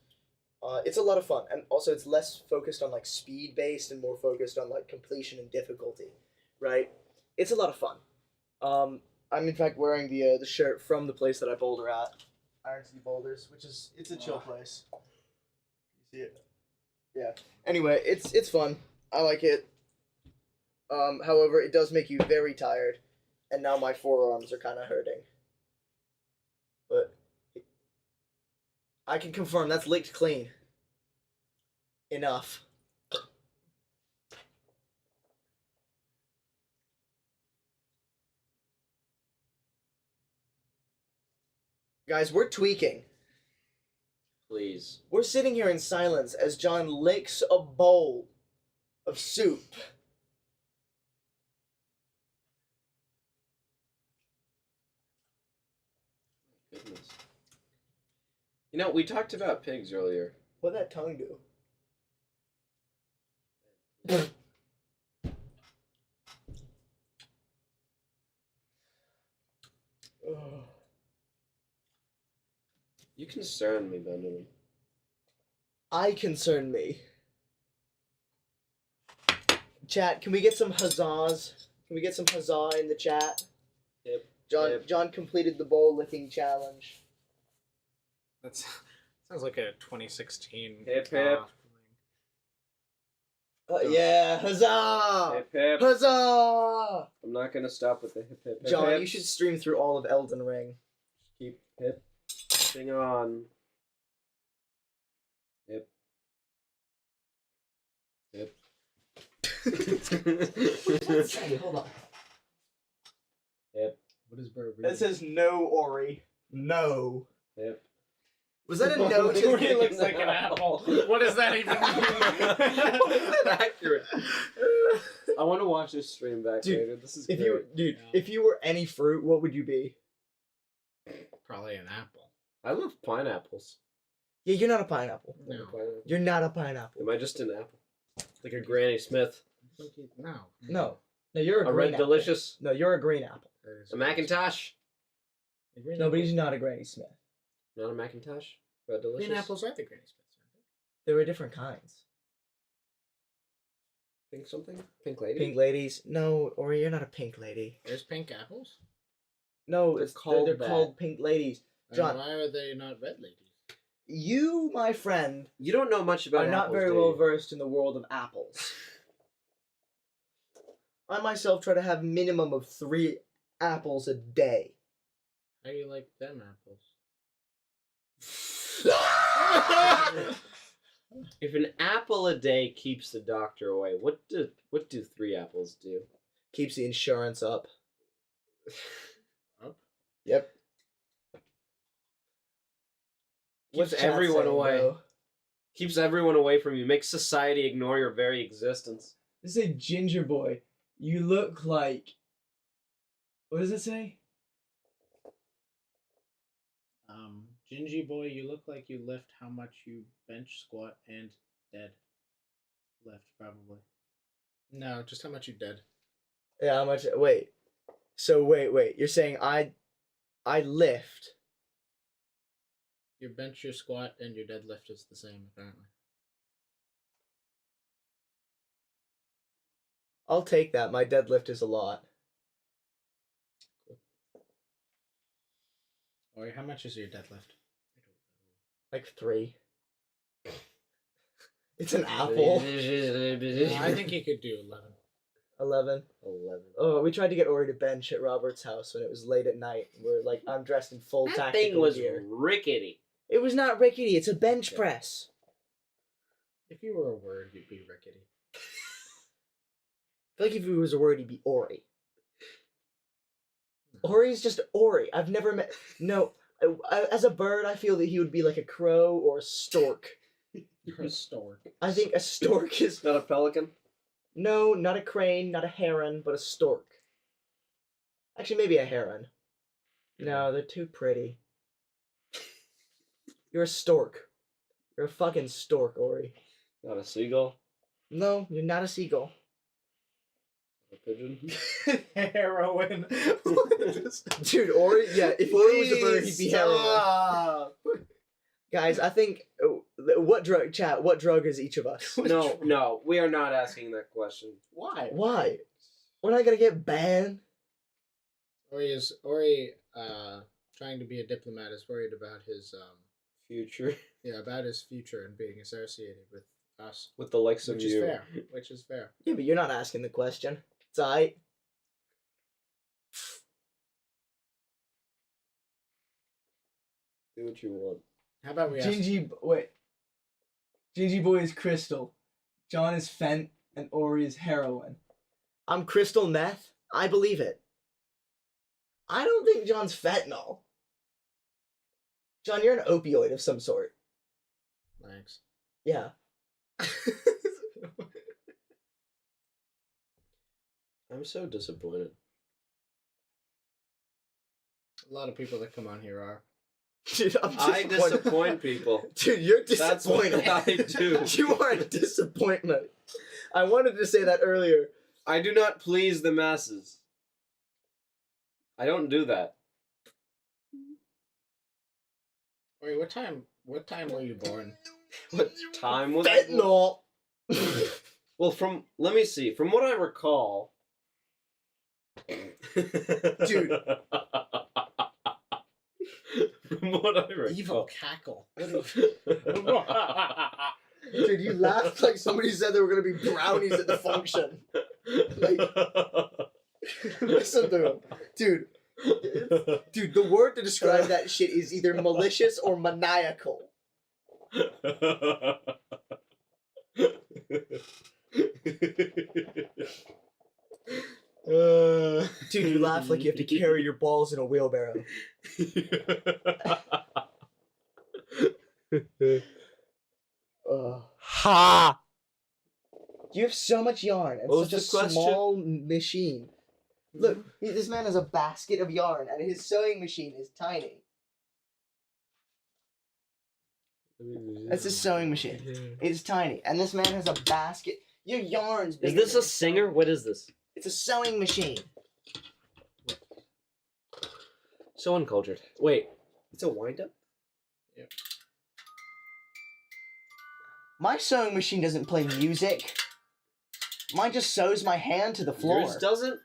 S3: It's a lot of fun, and also it's less focused on like speed based and more focused on like completion and difficulty, right? It's a lot of fun. I'm in fact wearing the shirt from the place that I boulder at, Iron City Boulders, which is it's a chill place. You see it? Yeah. Anyway, it's fun. I like it. However, it does make you very tired, and now my forearms are kind of hurting. But I can confirm that's licked clean. Enough. Guys, we're tweaking.
S1: Please.
S3: We're sitting here in silence as John licks a bowl of soup.
S1: Goodness. You know, we talked about pigs earlier.
S3: What'd that tongue do? Ugh.
S1: You concern me, Benjamin.
S3: I concern me. Chat, can we get some huzzahs? Can we get some huzzah in the chat?
S1: Yep.
S3: John
S1: Yep.
S3: John completed the bowl licking challenge.
S2: That's sounds like a 2016.
S1: Hip, hip.
S2: thing.
S3: Yeah, huzzah!
S1: Hip hip.
S3: Huzzah!
S1: I'm not gonna stop with the hip hip. hip,
S3: John,
S1: hip.
S3: you should stream through all of Elden Ring.
S1: Keep hip. Thing on. Hip. Hip.
S3: Hold on.
S1: Hip.
S2: What is Burr
S3: That says no, Ori. No.
S1: Hip.
S3: Was that a no?
S1: Ori
S3: to
S2: He looks like an apple. What does that even mean?
S1: Is that accurate? I want to watch this stream back
S3: Dude,
S1: later. This is
S3: If
S1: great.
S3: you, dude,
S2: Yeah.
S3: if you were any fruit, what would you be?
S2: Probably an apple.
S1: I love pineapples.
S3: Yeah, you're not a pineapple.
S1: I love
S2: No.
S1: pineapple.
S3: You're not a pineapple.
S1: Am I just an apple? Like a Granny Smith.
S2: No.
S3: No, no, you're a
S1: A
S3: green
S1: Red
S3: apple.
S1: Delicious.
S3: No, you're a green apple.
S1: A Macintosh.
S3: No, but he's not a Granny Smith.
S1: Not a Macintosh. Red Delicious.
S2: Green apples are the Granny Smiths, aren't
S3: There were different kinds.
S1: Pink something? Pink lady?
S3: Pink ladies. No, Ori, you're not a pink lady.
S2: they? There's pink apples.
S3: No,
S1: They're
S3: it's
S1: called
S3: they're
S1: that.
S3: called pink ladies. John.
S2: Why are they not red ladies?
S3: You, my friend,
S1: You don't know much about
S3: are not
S1: apples,
S3: very
S1: do
S3: well
S1: you?
S3: versed in the world of apples. I myself try to have minimum of 3 apples a day.
S2: How do you like them apples?
S1: If an apple a day keeps the doctor away, what do 3 apples do?
S3: Keeps the insurance up.
S2: Up?
S3: Yep.
S1: Keeps
S3: What's chat
S1: everyone
S3: saying,
S1: away.
S3: bro?
S1: Keeps everyone away from you. Makes society ignore your very existence.
S3: This is a ginger boy. You look like. What does it say?
S2: Gingy boy, you look like you lift how much you bench, squat, and dead. Left, probably. No, just how much you dead.
S3: Yeah, how much? Wait. So wait. You're saying I lift.
S2: Your bench, your squat, and your deadlift is the same, apparently.
S3: I'll take that. My deadlift is a lot.
S2: Or how much is your deadlift?
S3: Like 3. It's an apple.
S2: I think you could do 11.
S3: 11.
S1: 11.
S3: Oh, we tried to get Ori to bench at Robert's house when it was late at night. We're like, I'm dressed in full
S1: That
S3: tactical
S1: thing was
S3: gear.
S1: rickety.
S3: It was not rickety. It's a bench
S1: Yeah.
S3: press.
S2: If you were a word, you'd be rickety.
S3: I feel like if he was a word, he'd be Ori. Ori's just Ori. I've never met. No, as a bird, I feel that he would be like a crow or a stork.
S2: You're a stork.
S3: I think a stork is.
S1: Not a pelican?
S3: No, not a crane, not a heron, but a stork. Actually, maybe a heron. No, they're too pretty. You're a stork. You're a fucking stork, Ori.
S1: Not a seagull?
S3: No, you're not a seagull.
S1: A pigeon?
S2: Heroin.
S3: Dude, Ori, yeah, if Ori was a bird, he'd be heroin.
S1: Stop!
S3: Guys, I think, what drug is each of us?
S1: No, we are not asking that question.
S2: Why?
S3: Why? We're not gonna get banned?
S2: Ori, trying to be a diplomat, is worried about his
S1: Future.
S2: about his future and being associated with us,
S1: With the likes of
S2: which
S1: you.
S2: is fair. Which is fair.
S3: Yeah, but you're not asking the question. It's aight.
S1: Do what you want.
S2: How about we ask?
S3: Gingy Boy is crystal. John is fent, and Ori is heroin. I'm crystal meth? I believe it. I don't think John's fentanyl. John, you're an opioid of some sort.
S2: Thanks.
S3: Yeah.
S1: I'm so disappointed.
S2: A lot of people that come on here are.
S3: Dude,
S1: I disappoint people.
S3: Dude, you're
S1: That's what
S3: disappointed.
S1: I do.
S3: You are a disappointment. I wanted to say that earlier.
S1: I do not please the masses. I don't do that.
S2: Wait, what time were you born?
S1: What time was it?
S3: Fentanyl.
S1: Well, let me see. From what I recall,
S3: Dude.
S1: From what I recall,
S2: Evil cackle.
S3: Dude, you laughed like somebody said there were gonna be brownies at the function. Listen to him. Dude, the word to describe that shit is either malicious or maniacal. Dude, you laugh like you have to carry your balls in a wheelbarrow.
S1: Ha!
S3: You have so much yarn and
S1: What was
S3: such a
S1: the question?
S3: small machine. Look, this man has a basket of yarn and his sewing machine is tiny. That's a sewing machine. It's tiny. And this man has a basket. Your yarn's
S1: Is
S3: bigger
S1: this
S3: than
S1: a
S3: his
S1: singer?
S3: sewing-
S1: What is this?
S3: It's a sewing machine.
S1: So uncultured. Wait, it's a wind-up?
S3: My sewing machine doesn't play music. Mine just sews my hand to the floor.
S1: Yours doesn't?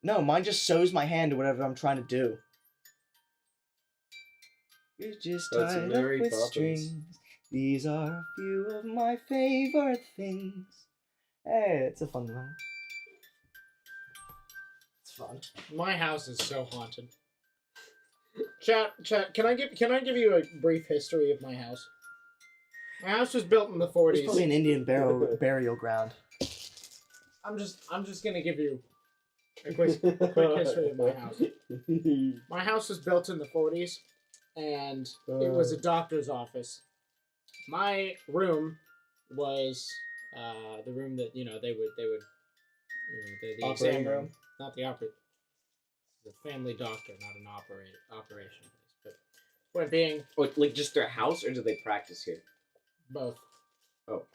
S3: No, mine just sews my hand to whatever I'm trying to do. You're just
S1: That's
S3: tied up
S1: Mary
S3: with
S1: Poppins.
S3: strings. These are a few of my favorite things. Hey, it's a fun one. It's fun.
S2: My house is so haunted. Chat, can I give you a brief history of my house? My house was built in the
S3: It's
S2: 40s.
S3: probably an Indian burial ground.
S2: I'm just gonna give you a quick history of my house. My house was built in the 40s, and it was a doctor's office. My room was the room that they would the
S3: Operating
S2: exam
S3: room?
S2: not the operating. The family doctor, not an operation place. But point being,
S1: Like just their house, or do they practice here?
S2: both.
S1: Oh.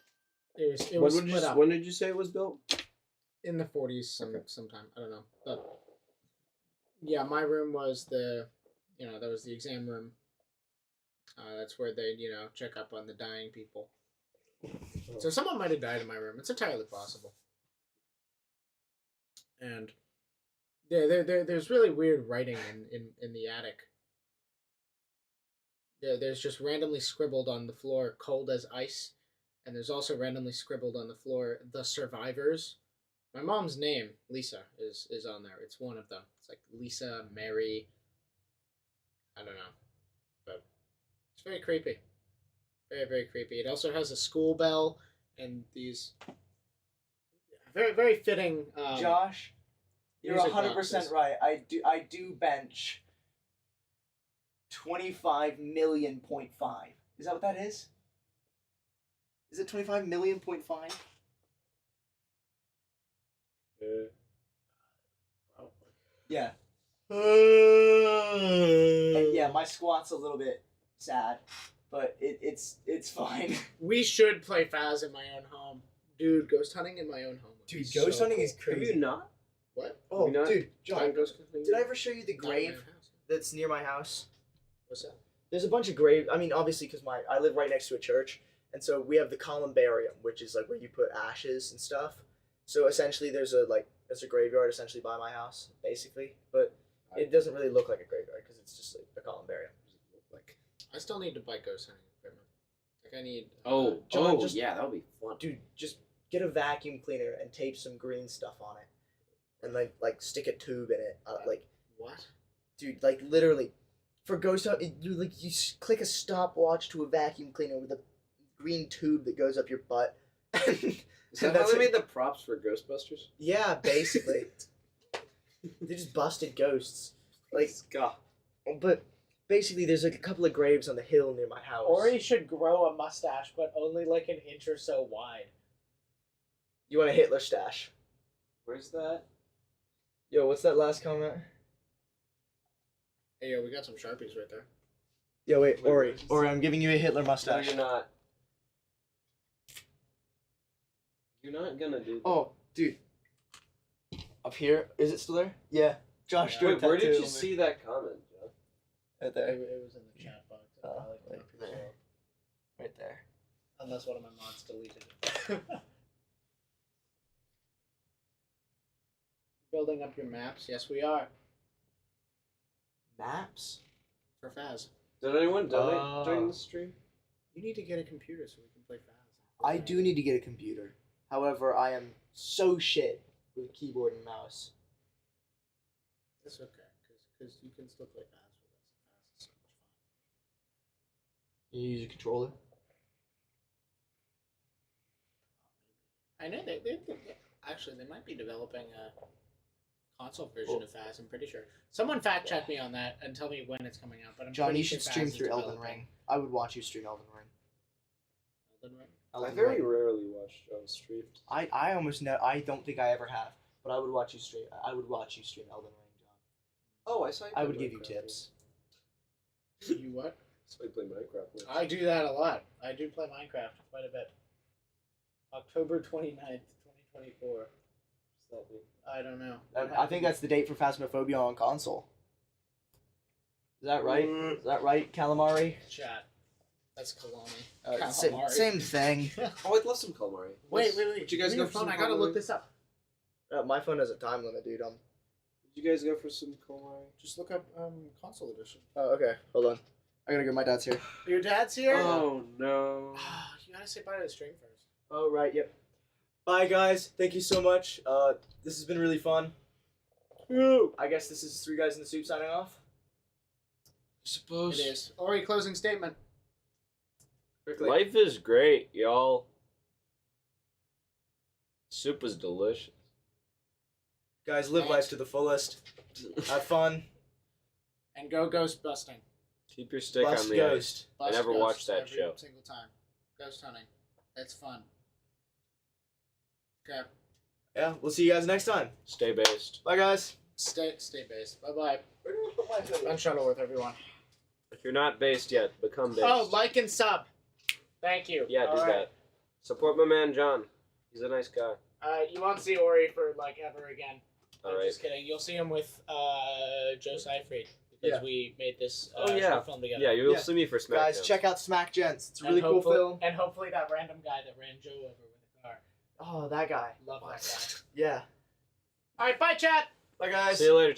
S2: It was split up
S1: When did you say it was built?
S2: in the 40s sometime. I don't know. But yeah, my room was that was the exam room. That's where they check up on the dying people. So someone might have died in my room. It's entirely possible. And there's really weird writing in the attic. There's just randomly scribbled on the floor "cold as ice," and there's also randomly scribbled on the floor "the survivors." My mom's name, Lisa, is on there. It's one of them. It's like Lisa, Mary. I don't know, but it's very creepy. Very, very creepy. It also has a school bell and these very, very fitting.
S3: Josh, you're
S2: music
S3: 100%
S2: boxes.
S3: right. I do bench 25 million point five. Is that what that is? Is it 25 million point five? Yeah. And yeah, my squat's a little bit sad, but it's fine.
S2: We should play Faz in my own home, dude. Ghost hunting in my own home. would
S3: Dude,
S2: be
S3: ghost
S2: so
S3: hunting
S2: cool.
S3: is crazy.
S1: Have you not?
S2: What?
S3: Oh,
S1: Have you not
S3: dude, John,
S1: tried ghost hunting?
S3: did I ever show you the
S2: Not in my
S3: grave
S2: own house.
S3: that's near my house?
S2: What's that?
S3: There's a bunch of graves. I mean, obviously, because I live right next to a church, and so we have the columbarium, which is like where you put ashes and stuff. So essentially, there's a graveyard essentially by my house, basically, but it doesn't really look like a graveyard because it's just like a columbarium.
S1: Like,
S2: I still need to buy ghost hunting equipment. Like I need.
S3: John, just-
S1: yeah, that would be fun.
S3: Dude, just get a vacuum cleaner and tape some green stuff on it, and like stick a tube in it.
S2: What?
S3: Dude, like literally, for ghost hunt, you click a stopwatch to a vacuum cleaner with a green tube that goes up your butt.
S1: Is that how they made the props for Ghostbusters?
S3: Yeah, basically. They just busted ghosts. Like,
S1: God.
S3: but basically, there's like a couple of graves on the hill near my house.
S2: Ori should grow a mustache, but only like an inch or so wide.
S3: You want a Hitler stash?
S1: Where's that?
S3: Yo, what's that last comment?
S2: Hey, yo, we got some Sharpies right there.
S3: Yo, wait,
S1: Wait,
S3: Ori.
S1: where's this?
S3: Ori, I'm giving you a Hitler
S1: No,
S3: mustache.
S1: you're not. You're not gonna do that.
S3: Oh, dude. Up here, is it still there? Yeah. Josh,
S2: Yeah.
S3: do a
S1: Wait, where did
S3: tattoo
S1: you
S3: on me.
S1: see that comment, John?
S3: Right
S2: It,
S3: there.
S2: it was in the chat box. I
S3: Oh,
S2: probably
S3: right
S2: copied
S3: there.
S2: it.
S3: Right there.
S2: Unless one of my mods deleted it. Building up your maps? Yes, we are.
S3: Maps?
S2: For Faz.
S1: Did anyone donate during
S3: Oh.
S1: the stream?
S2: You need to get a computer so we can play Faz.
S3: I do need to get a computer. However, I am so shit with keyboard and mouse.
S2: That's okay, because you can still play Faz with us. Faz is so much fun.
S3: Can you use a controller?
S2: I know actually they might be developing a console version of Faz. I'm pretty sure. Someone fact check me on that and tell me when it's coming out. But I'm
S3: John,
S2: pretty
S3: you
S2: sure
S3: should
S2: Faz
S3: stream
S2: is
S3: through Elden
S2: developing
S3: Ring. I would watch you stream Elden Ring.
S2: Elden Ring.
S1: I
S3: Elden
S1: very
S3: Ring.
S1: rarely watch John stream.
S3: I almost know. I don't think I ever have, but I would watch you stream. I would watch you stream Elden Ring, John.
S1: Oh, I saw you.
S3: I
S1: play
S3: would give you
S1: Minecraft.
S3: tips.
S2: You what?
S1: I saw you play Minecraft. once.
S2: I do that a lot. I do play Minecraft quite a bit. October 29th, 2024.
S1: What's that mean?
S2: I don't know.
S3: I think that's the date for Phasmophobia on console. Is that right?
S1: Mm.
S3: Is that right, Calamari?
S2: Chat. That's Kalani.
S3: Same,
S2: Calamari.
S3: same thing.
S1: Oh, I'd love some calamari.
S2: Wait.
S1: Would you guys
S2: Leave
S1: go
S2: your
S1: for
S2: phone.
S1: some
S2: I gotta
S1: calamari?
S2: look this up.
S3: My phone has a time limit, dude.
S1: Did you guys go for some calamari?
S2: Just look up console edition.
S3: Oh, okay. Hold on. I gotta go. My dad's here.
S2: Your dad's here?
S1: Oh no.
S2: You gotta say bye to the stream first.
S3: Oh right. Yep. Bye guys. Thank you so much. This has been really fun. I guess this is 3 Guys in the Soup signing off.
S1: Suppose.
S2: It is. Ori, closing statement.
S3: Quickly.
S1: Life is great, y'all. Soup was delicious.
S3: Guys, live life to the fullest. Have fun.
S2: And go ghost busting.
S1: Keep your stick
S3: Bust
S1: on the ice.
S3: ghost.
S1: I
S2: Bust
S1: never
S2: ghosts
S1: watched that
S2: every
S1: show.
S2: single time. Ghost hunting. It's fun. Okay.
S3: Yeah, we'll see you guys next time.
S1: Stay based.
S3: Bye guys.
S2: Stay based. Bye bye. I'm Shuttleworth, everyone.
S1: If you're not based yet, become based.
S2: Oh, like and sub. Thank you.
S1: Yeah, do
S2: All right.
S1: that. Support my man John. He's a nice guy.
S2: You won't see Ori for like ever again.
S1: All
S2: I'm
S1: right.
S2: just kidding. You'll see him with Joe Seifried because
S3: Yeah.
S2: we made this
S1: Oh, yeah.
S2: short film together.
S1: Yeah, you'll
S3: Yeah.
S1: see me for SmackDown.
S3: Guys, check out Smack Gents. It's a really
S2: And
S3: cool
S2: hopefully-
S3: film.
S2: And hopefully that random guy that ran Joe over with a car.
S3: Oh, that guy.
S2: Love that guy.
S3: Yeah.
S2: All right, bye, chat.
S3: Bye guys.
S1: See you later.